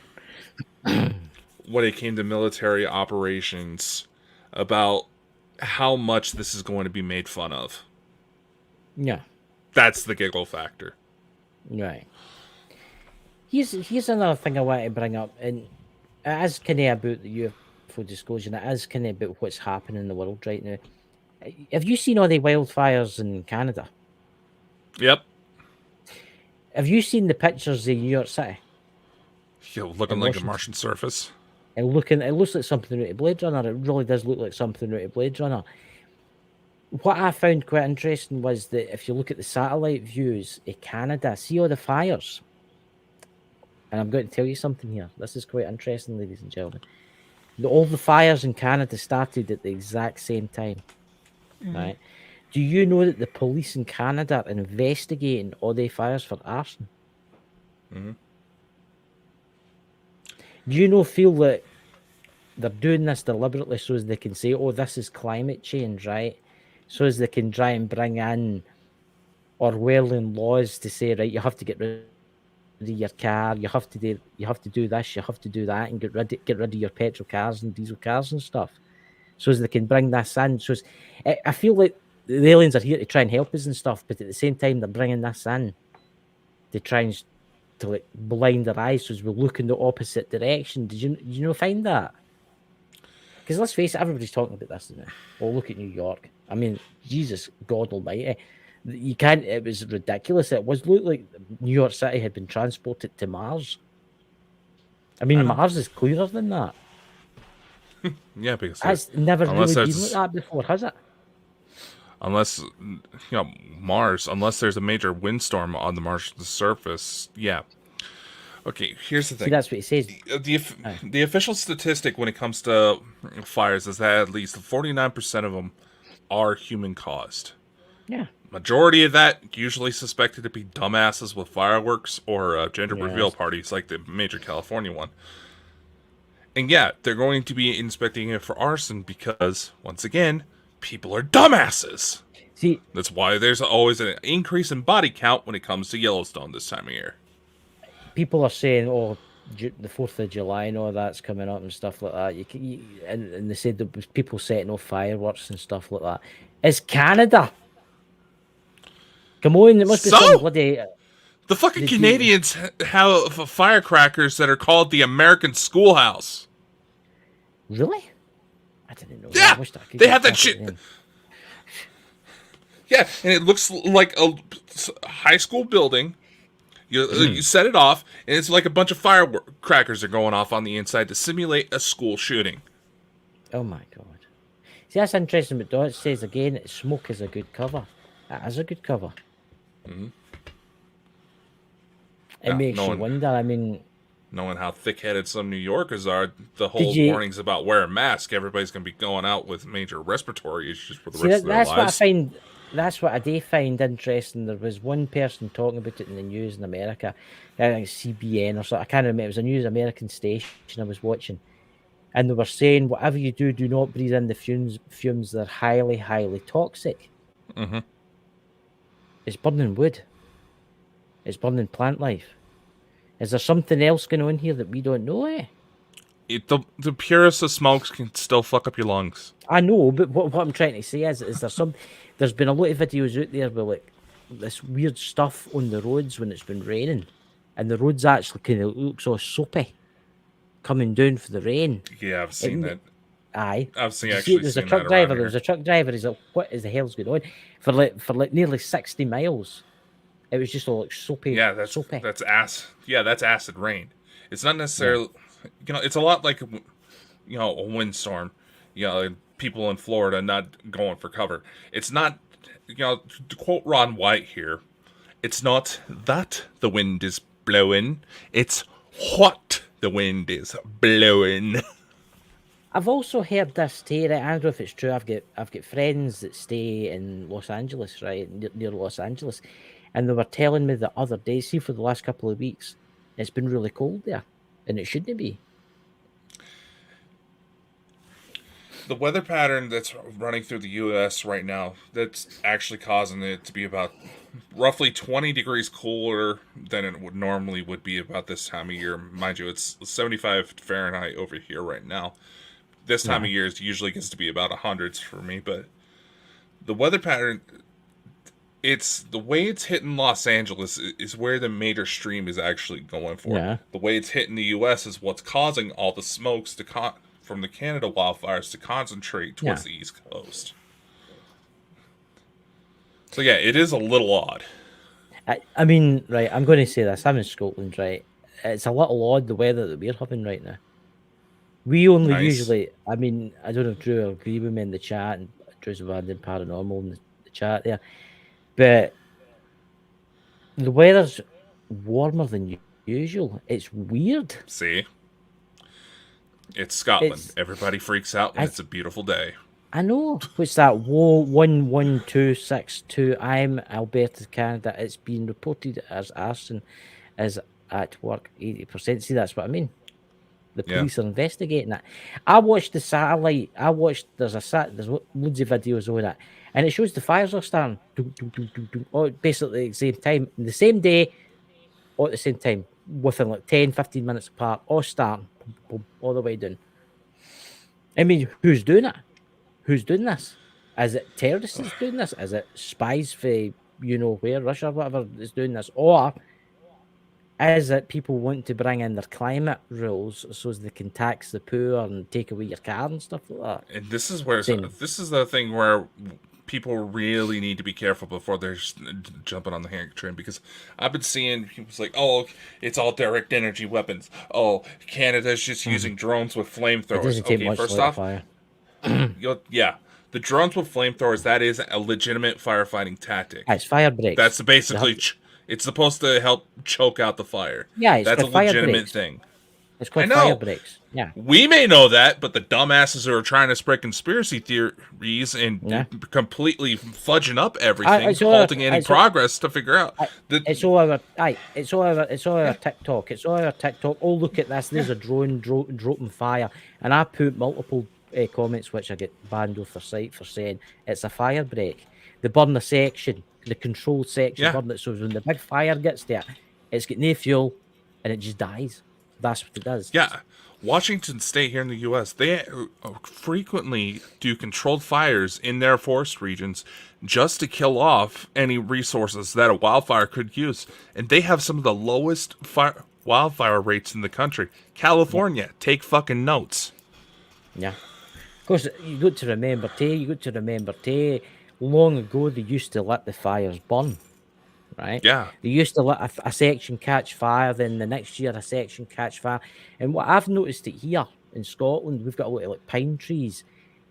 when it came to military operations about how much this is going to be made fun of. Yeah. That's the giggle factor. Right. Here's another thing I want to bring up, and it is kind of about the UFO disclosure, and it is kind of about what's happening in the world right now. Have you seen all the wildfires in Canada? Yep. Have you seen the pictures of New York City? Looking like a Martian surface. It looks like something out of Blade Runner. It really does look like something out of Blade Runner. What I found quite interesting was that if you look at the satellite views of Canada, see all the fires. And I'm going to tell you something here. This is quite interesting, ladies and gentlemen. All the fires in Canada started at the exact same time. Mm-hmm. Right? Do you know that the police in Canada are investigating all the fires for arson? Mm-hmm. Do you feel that they're doing this deliberately so as they can say, "Oh, this is climate change," right? So as they can try and bring in Orwellian laws to say, right, you have to get rid of your car, you have to do this, you have to do that, and get rid of your petrol cars and diesel cars and stuff. So as they can bring this in. So I feel like the aliens are here to try and help us and stuff, but at the same time they're bringing this in to try and to like blind our eyes so as we look in the opposite direction. Did you find that? Because let's face it, everybody's talking about this now. Well, look at New York. I mean, Jesus, God Almighty, you can't. It was ridiculous. It looked like New York City had been transported to Mars. I mean, Mars is clearer than that. Yeah, because That's never really been like that before, has it? Unless Mars, unless there's a major windstorm on the Mars surface, yeah. Okay, here's the thing. See, that's what he says. The official statistic when it comes to fires is that at least 49% of them are human caused. Yeah. Majority of that usually suspected to be dumbasses with fireworks or gender reveal parties like the major California one. And yeah, they're going to be inspecting it for arson because, once again, people are dumbasses. See, that's why there's always an increase in body count when it comes to Yellowstone this time of year. People are saying, "Oh, the 4th of July and all that's coming up and stuff like that." And they said there was people setting off fireworks and stuff like that. It's Canada. Come on, it must be some bloody. The fucking Canadians have firecrackers that are called the American Schoolhouse. Really? I didn't know. Yeah, they have that shit. Yeah, and it looks like a high school building. You set it off, and it's like a bunch of firecrackers are going off on the inside to simulate a school shooting. Oh my god! See, that's interesting. But Dodge says again, smoke is a good cover. That is a good cover. Mm-hmm. It makes you wonder. I mean, knowing how thick-headed some New Yorkers are, the whole warnings about wear a mask, everybody's going to be going out with major respiratory issues for the rest of their lives. That's what I do find interesting. There was one person talking about it in the news in America, I think CBN or something. I can't remember. It was a news American station I was watching, and they were saying, whatever you do, do not breathe in the fumes. They're highly, highly toxic. Mm-hmm. It's burning wood. It's burning plant life. Is there something else going on here that we don't know? The purest of smokes can still fuck up your lungs. I know, but what I'm trying to say is there some... There's been a lot of videos out there with like this weird stuff on the roads when it's been raining, and the roads actually kind of look so soapy coming down for the rain. Yeah, I've seen that. Aye, I've seen there's a truck driver. There was a truck driver. He's like, "What is the hell's going on?" For like nearly 60 miles, it was just all like soapy. Yeah, that's soapy. That's that's acid rain. It's not necessarily, it's a lot like, a windstorm. People in Florida not going for cover. It's not, to quote Ron White here, it's not that the wind is blowing, it's what the wind is blowing. I've also heard this too, right? I don't know if it's true. I've got friends that stay in Los Angeles, right, near Los Angeles, and they were telling me the other day, see, for the last couple of weeks, it's been really cold there, and it shouldn't be. The weather pattern that's running through the U.S. right now, that's actually causing it to be about roughly 20 degrees cooler than it would normally would be about this time of year. Mind you, it's 75 Fahrenheit over here right now. This time of year usually gets to be about 100s for me, but the weather pattern, it's the way it's hitting Los Angeles is where the major stream is actually going for. Yeah. The way it's hitting the U.S. is what's causing all the smokes from the Canada wildfires to concentrate towards the East Coast. So yeah, it is a little odd. I mean, right, I'm going to say this. I'm in Scotland, right? It's a little odd, the weather that we're having right now. We only usually, I mean, I don't know if Drew will agree with me in the chat, and Drew's Bald and Paranormal in the chat there, but the weather's warmer than usual. It's weird. See? It's Scotland. Everybody freaks out when it's a beautiful day. I know. What's that? Whoa, 11262. I'm Alberta, Canada. It's been reported as arson is at work 80%. See, that's what I mean. The Yeah. police are investigating it. I watched the satellite. There's loads of videos on it, and it shows the fires are starting. Basically at the same time, the same day, or at the same time, within like 10, 15 minutes apart, all starting, boom, boom, all the way down. I mean, who's doing it? Who's doing this? Is it terrorists that's doing this? Is it spies for where, Russia, whatever, that's doing this? Or is it people want to bring in their climate rules so as they can tax the poor and take away your car and stuff like that? And this is where Same. this is the thing where people really need to be careful before they're jumping on the hand train, because I've been seeing people like, oh, it's all direct energy weapons. Oh, Canada's just using drones with It flamethrowers. doesn't take Okay, much first to light a off, fire. yeah, the drones with flamethrowers, that is a legitimate firefighting tactic. It's fire breaks. That's basically it's supposed to help choke out the fire. Yeah, it's that's a got fire legitimate breaks. thing. It's called I know. fire breaks. Yeah. We may know that, but the dumbasses who are trying to spread conspiracy theories and completely fudging up everything, halting any progress to figure out. It's all over. It's all over TikTok. It's all over TikTok. Oh, look at this. There's a drone dropping fire, and I put multiple comments which I get banned off their site for saying it's a fire break. They burn the section, the control section, burn it, so when the big fire gets there, it's got no fuel, and it just dies. That's what it does. Yeah. Washington State here in the U.S., they frequently do controlled fires in their forest regions just to kill off any resources that a wildfire could use. And they have some of the lowest wildfire rates in the country. California, take fucking notes. Yeah. Of course, you got to remember, long ago they used to let the fires burn. Right? Yeah. They used to let a section catch fire, then the next year a section catch fire. And what I've noticed it here in Scotland, we've got a lot of like pine trees.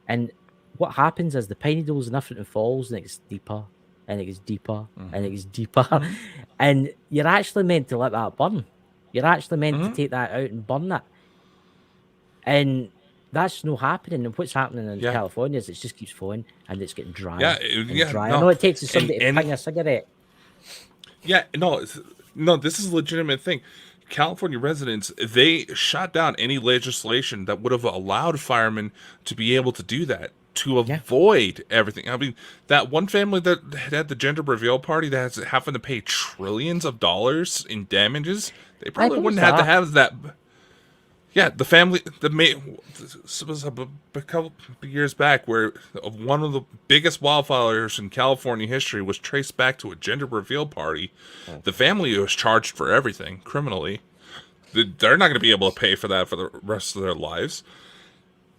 And what happens is the pine needles and everything falls and it gets deeper and it gets deeper and it gets deeper. And you're actually meant to let that burn. You're actually meant to take that out and burn it. And that's not happening. And what's happening in California is it just keeps falling and it's getting drier. Drier. No, it takes somebody to ping a cigarette. Yeah, no, this is a legitimate thing. California residents, they shot down any legislation that would have allowed firemen to be able to do that, to avoid everything. I mean, that one family that had the gender reveal party that's having to pay trillions of dollars in damages, they probably wouldn't have to have that. Yeah, the family that was a couple of years back where one of the biggest wildfires in California history was traced back to a gender reveal party. The family was charged for everything criminally. They're not going to be able to pay for that for the rest of their lives.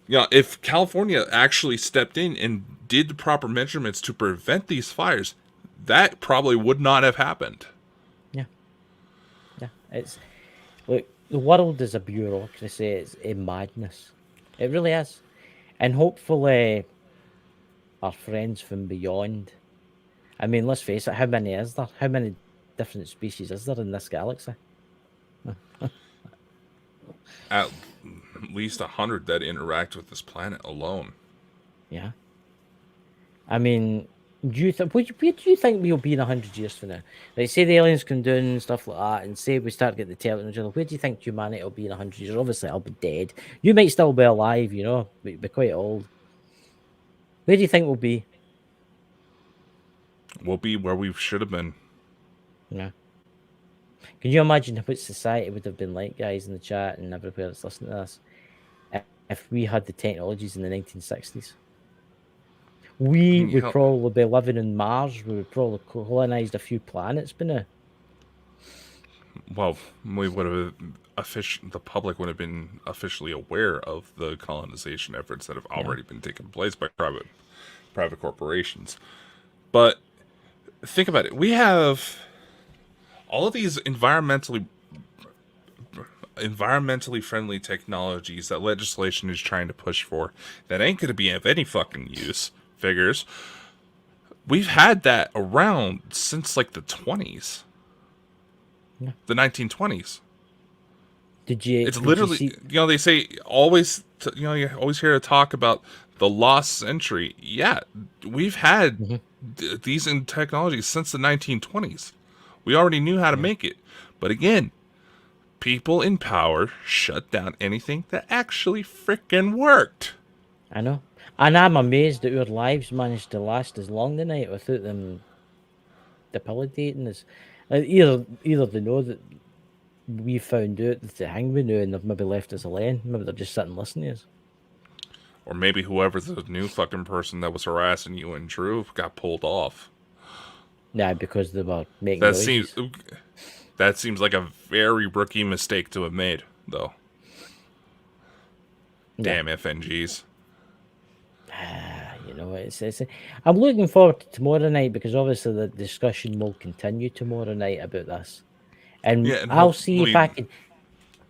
You know, if California actually stepped in and did the proper measurements to prevent these fires, that probably would not have happened. Yeah. It's look. The world is a bureaucracy. It's a madness. It really is. And hopefully our friends from beyond. I mean, let's face it, how many is there? How many different species is there in this galaxy? At least 100 that interact with this planet alone. Yeah. I mean, do you where do you think we'll be in 100 years from now? Like, say the aliens come down and stuff like that, and say we start getting the technology. Where do you think humanity will be in 100 years? Obviously, I'll be dead. You might still be alive, you know, but you'll be quite old. Where do you think we'll be? We'll be where we should have been. Yeah. Can you imagine what society would have been like, guys, in the chat and everybody that's listening to this, if we had the technologies in the 1960s? We would probably be living on Mars. We would probably colonized a few planets by now. Well, we would have the public would have been officially aware of the colonization efforts that have already been taking place by private corporations. But think about it. We have all of these environmentally friendly technologies that legislation is trying to push for that ain't going to be of any fucking use. Figures. We've had that around since like the 20s. Yeah. The 1920s. It's literally, they say always, you always hear a talk about the lost century. Yeah, we've had these technologies since the 1920s. We already knew how to make it. But again, people in power shut down anything that actually frickin' worked. I know. And I'm amazed that our lives managed to last as long tonight without them debilitating us. Either they know that we found out that the Hangman knew and they've maybe left us alone. Maybe they're just sitting listening to us. Or maybe whoever the new fucking person that was harassing you and Drew got pulled off. Yeah, because they were making noises. That seems like a very rookie mistake to have made, though. Yeah. Damn FNGs. You know, it's I'm looking forward to tomorrow night because obviously the discussion will continue tomorrow night about this. And Yeah, and I'll see if hopefully-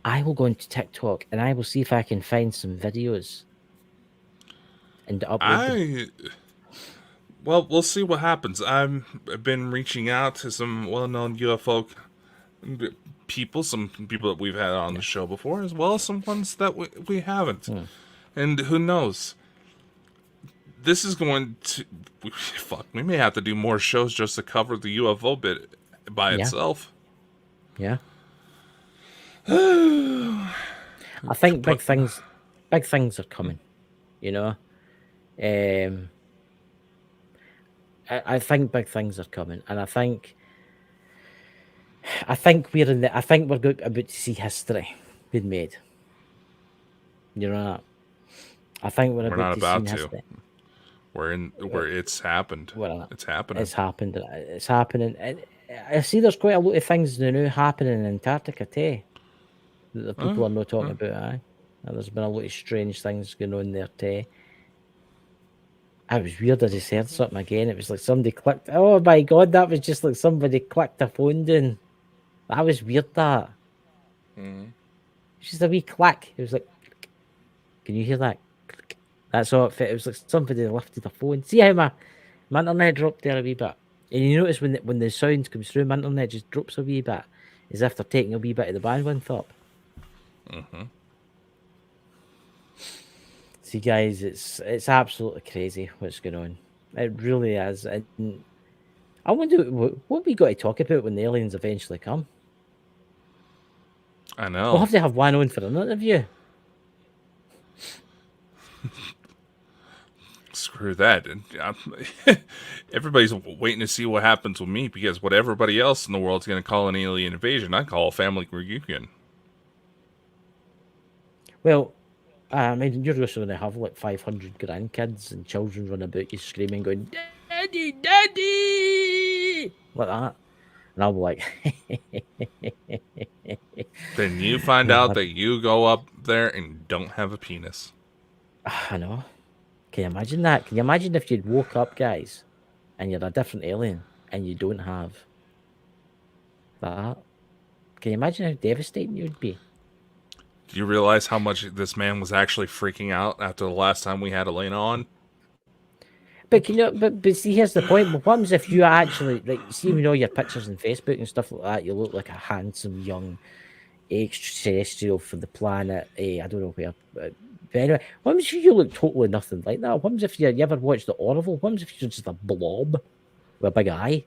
I will go into TikTok and I will see if I can find some videos and upload them. Well, we'll see what happens. I've been reaching out to some well-known UFO people, some people that we've had on the show before, as well as some ones that we haven't. And who knows? This is going to... Fuck, we may have to do more shows just to cover the UFO bit by itself. Yeah. I think big things are coming, you know. I think big things are coming, and I think we're about to see history being made. You know that? I think we're not about about to see to. history. Where it's happened. Well, it's happening. It's happened. It's happening. And I see there's quite a lot of things now happening in Antarctica too that the people are not talking about. And there's been a lot of strange things going on there too. It was weird. I just heard something again. It was like somebody clicked. Oh my god, that was just like somebody clicked a phone down. That was weird. That. It's just a wee click. It was like, can you hear that? That's all it fit. It was like somebody lifted a phone. See how my internet dropped there a wee bit. And you notice when the sound comes through, my internet just drops a wee bit, as if they're taking a wee bit of the bandwidth up. See, guys, it's absolutely crazy what's going on. It really is. And I wonder what we got to talk about when the aliens eventually come. I know. We'll have to have one on for an interview. Screw that. Everybody's waiting to see what happens with me because what everybody else in the world's going to call an alien invasion, I call a family reunion. Well, I mean, you're just going to have like 500 grandkids and children run about you screaming, going, "Daddy, Daddy!" like that. And I'll be like, Then you find out that you go up there and don't have a penis. I know. Can you imagine that? Can you imagine if you'd woke up, guys, and you're a different alien and you don't have that? Can you imagine how devastating you would be? Do you realize how much this man was actually freaking out after the last time we had Elena on? But can you? But see, here's the point. What happens if you actually like see, you know, your pictures on Facebook and stuff like that? You look like a handsome young extraterrestrial for the planet. I don't know where. But anyway, what happens if you look totally nothing like that? What happens if you ever watched the Orville? What happens if you're just a blob with a big eye?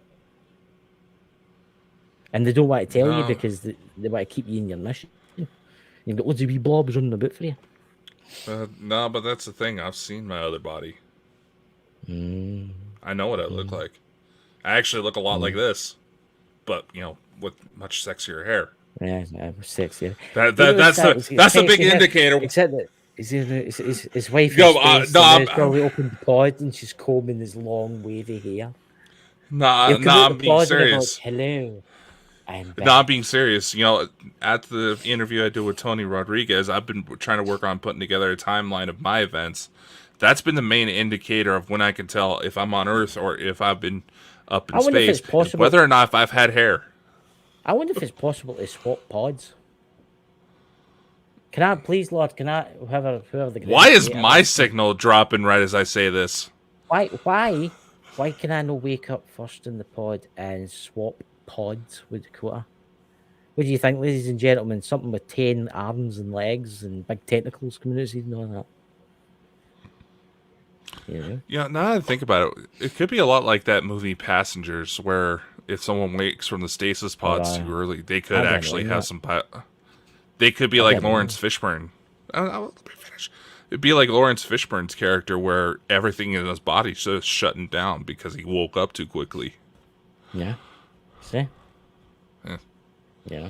And they don't want to tell you because they want to keep you in your mission. You've got loads of wee blobs running about for you. No, but that's the thing. I've seen my other body. I know what I look like. I actually look a lot like this, but you know, with much sexier hair. Yeah, sexier. That's the big indicator. Except that his wife is probably opened the pod and she's combing his long wavy hair. Nah, I'm being serious. Like, hello. I'm being serious. You know, at the interview I did with Tony Rodriguez, I've been trying to work on putting together a timeline of my events. That's been the main indicator of when I can tell if I'm on Earth or if I've been up in space, whether or not if I've had hair. I wonder if it's possible to swap pods. Can I, please, Lord, whoever the... Why is my signal dropping right as I say this? Why can I not wake up first in the pod and swap pods with Dakota? What do you think, ladies and gentlemen? Something with 10 arms and legs and big tentacles coming out of his and all that. Yeah, now that I think about it, it could be a lot like that movie Passengers, where if someone wakes from the stasis pods too early, they could actually have some... They could be I like don't know. Lawrence Fishburne. Let me finish. It'd be like Lawrence Fishburne's character where everything in his body's just shutting down because he woke up too quickly. Yeah. See? Yeah. Yeah.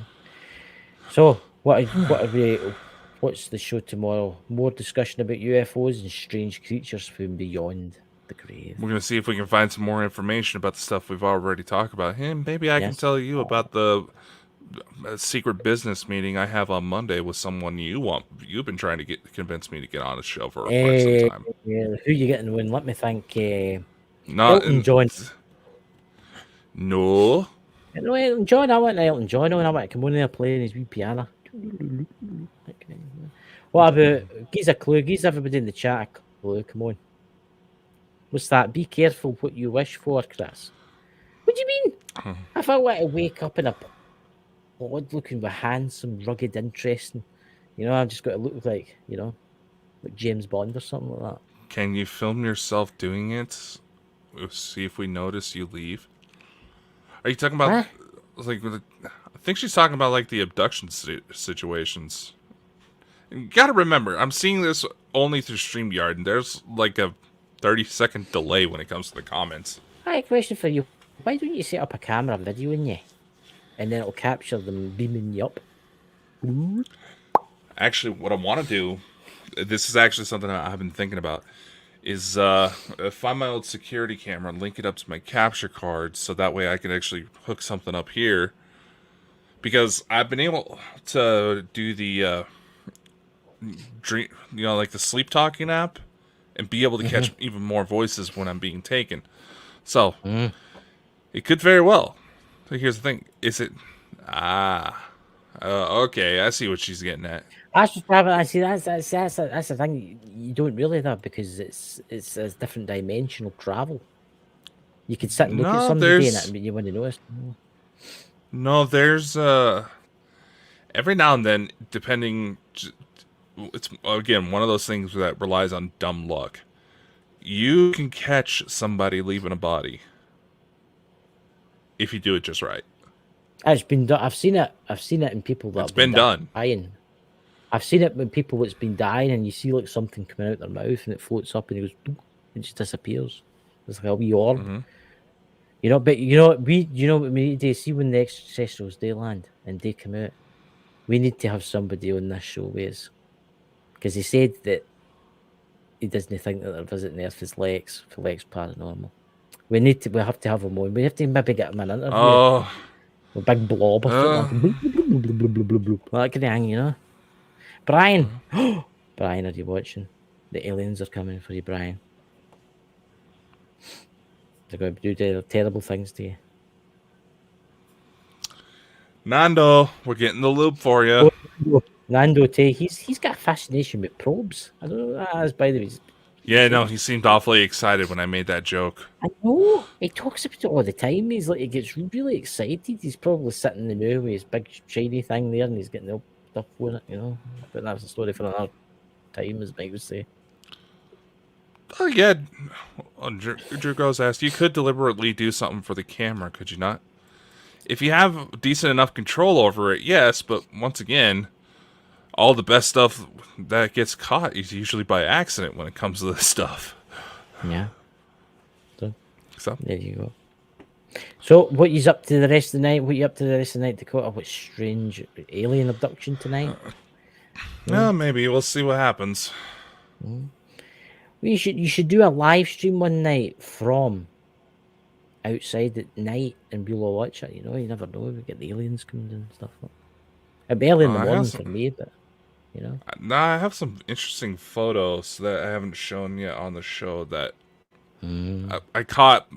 So, what's the show tomorrow? More discussion about UFOs and strange creatures from beyond the grave. We're going to see if we can find some more information about the stuff we've already talked about. Hey, maybe I can Yes. tell you about the secret business meeting I have on Monday with someone you've been trying to convince me to get on a show for quite some time. Who you getting to win? Let me think. Not Elton John. No. No, Elton John. I want Elton John. I want to come on there playing his wee piano. What about? Give us a clue. Give everybody in the chat a clue. Come on. What's that? Be careful what you wish for, Chris. What do you mean? If I want to wake up in a pod looking with handsome, rugged, interesting, I've just got to look like, like James Bond or something like that. Can you film yourself doing it? We'll see if we notice you leave. Are you talking about like? I think she's talking about like the abduction situations. You gotta remember, I'm seeing this only through StreamYard, and there's like a 30-second delay when it comes to the comments. Hi, question for you. Why don't you set up a camera videoing you, and then it'll capture them beaming you up? Actually, what I want to do, this is actually something I've been thinking about, is find my old security camera and link it up to my capture card, so that way I can actually hook something up here. Because I've been able to do the dream, like the sleep talking app, and be able to catch even more voices when I'm being taken. So it could very well. So here's the thing: is it? Okay, I see what she's getting at. That's the thing. You don't really though, because it's a different dimensional travel. You could sit and look at somebody doing it, and you want to notice. No, there's every now and then, depending. It's again one of those things that relies on dumb luck. You can catch somebody leaving a body if you do it just right. It's been done. I've seen it in people that It's been done. Dying. I've seen it with people that's been dying, and you see like something coming out their mouth, and it floats up, and it goes, and just disappears. It's like a wee orb. But what we need to see when the extraterrestrials they land and they come out. We need to have somebody on this show with us, because he said that he doesn't think that they're visiting Earth as Lex Paranormal. We have to have him on. We have to maybe get him an interview. Oh, a big blob or something. Like that kind of thing, Brian. Brian, are you watching? The aliens are coming for you, Brian. They're going to do terrible things to you. Nando, we're getting the loop for you. Nando, he's got a fascination with probes. I don't know. That's by the way. Yeah, no, he seemed awfully excited when I made that joke. I know. He talks about it all the time. He's like, he gets really excited. He's probably sitting in the mirror with his big shiny thing there, and he's getting all stuff for it, But that's a story for another time, as Mike would say. Oh, yeah. Drew Goes asked, you could deliberately do something for the camera, could you not? If you have decent enough control over it, yes, but once again, all the best stuff that gets caught is usually by accident when it comes to this stuff. Yeah. So there you go. So what you up to the rest of the night? What you up to the rest of the night, Dakota? What strange alien abduction tonight? No, maybe we'll see what happens. Well, you should do a live stream one night from outside at night, and we'll all watch it. You never know. We get the aliens coming and stuff. It'd be early in the morning for me, but Nah, I have some interesting photos that I haven't shown yet on the show that I caught.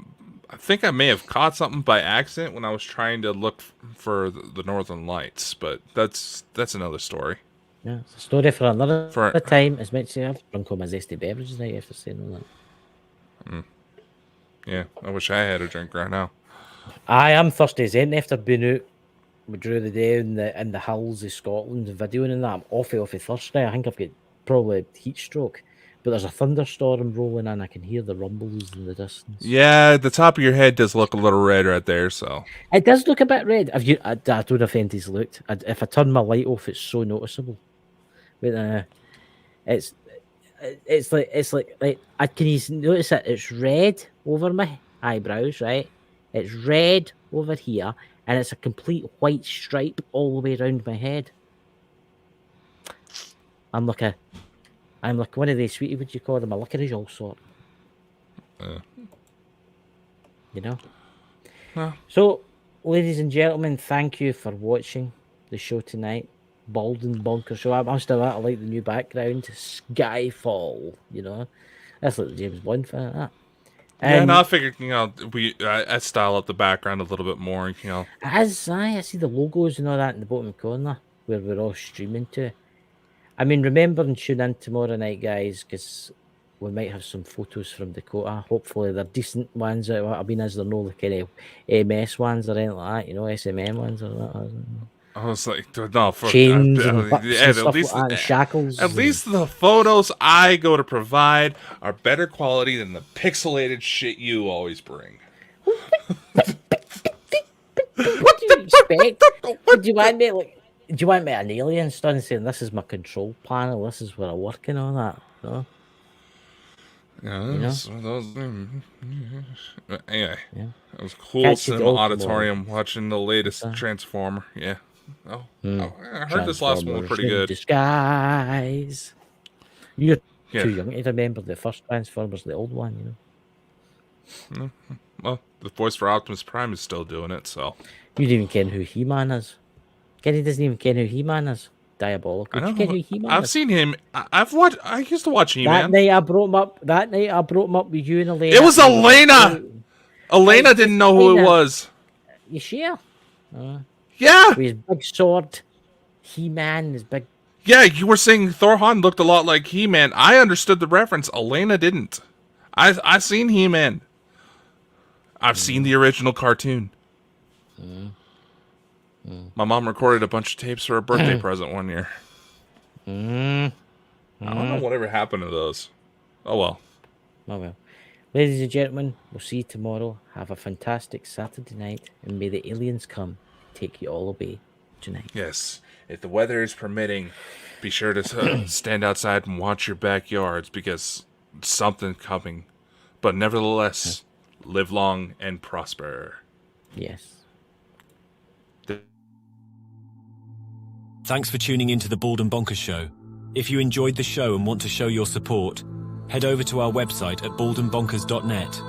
I think I may have caught something by accident when I was trying to look for the Northern Lights, but that's another story. Yeah, it's a story for another time. As mentioned, I've drunk all my zesty beverages tonight after saying all that. Yeah, I wish I had a drink right now. I am thirsty as anything after being out with Drew the day in the hills of Scotland, videoing and that. I'm awfully thirsty. I think I've got probably heat stroke. but there's a thunderstorm rolling in. I can hear the rumbles in the distance. Yeah, the top of your head does look a little red right there, so. It does look a bit red. Have you? I don't know if anybody's looked. If I turn my light off, it's so noticeable. But it's like can you notice it? It's red over my eyebrows, right? It's red over here, and it's a complete white stripe all the way around my head. I'm like one of these, sweetie, would you call them, a licorice all sort. You know? Well. So, ladies and gentlemen, thank you for watching the show tonight. Bald and Bonkers Show. I must have that. I like the new background. Skyfall, you know? That's like the James Bond fan, that. Yeah, and I figured, I style up the background a little bit more, I see the logos and all that in the bottom corner where we're all streaming to. I mean, remember and tune in tomorrow night, guys, because we might have some photos from Dakota. Hopefully, they're decent ones. I mean, as they're no the kind of MS ones or anything like that, SMM ones or that. I was like, no, for chains and stuff like that, and shackles. At least the photos I go to provide are better quality than the pixelated shit you always bring. What do you expect? Do you want me an alien stunt saying this is my control panel, this is where I work and all that? No? Yeah, anyway, it was cool cinema auditorium watching the latest Transformer. Yeah. Oh, I heard this last one was pretty good. Disguise. You're too young to remember the first Transformers, the old one, Well, the voice for Optimus Prime is still doing it, so. You don't even care who He-Man is. Kenny doesn't even care who He-Man is. Diabolical. I know, I've seen him. I used to watch He-Man. That night I brought him up with you and Elena. It was Elena! Elena didn't know who it was. You sure? Yeah! With his big sword. He-Man, his big... Yeah, you were saying Thor Han looked a lot like He-Man. I understood the reference. Elena didn't. I've seen He-Man. I've seen the original cartoon. My mom recorded a bunch of tapes for her birthday present one year. I don't know whatever happened to those. Oh well. Ladies and gentlemen, we'll see you tomorrow. Have a fantastic Saturday night, and may the aliens come take you all away tonight. Yes. If the weather is permitting, be sure to stand outside and watch your backyards because something's coming. But nevertheless, live long and prosper. Yes. Thanks for tuning into the Bald and Bonkers Show. If you enjoyed the show and want to show your support, head over to our website at baldandbonkers.net.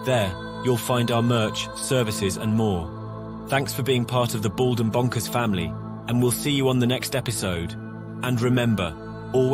There, you'll find our merch, services, and more. Thanks for being part of the Bald and Bonkers family, and we'll see you on the next episode. And remember, always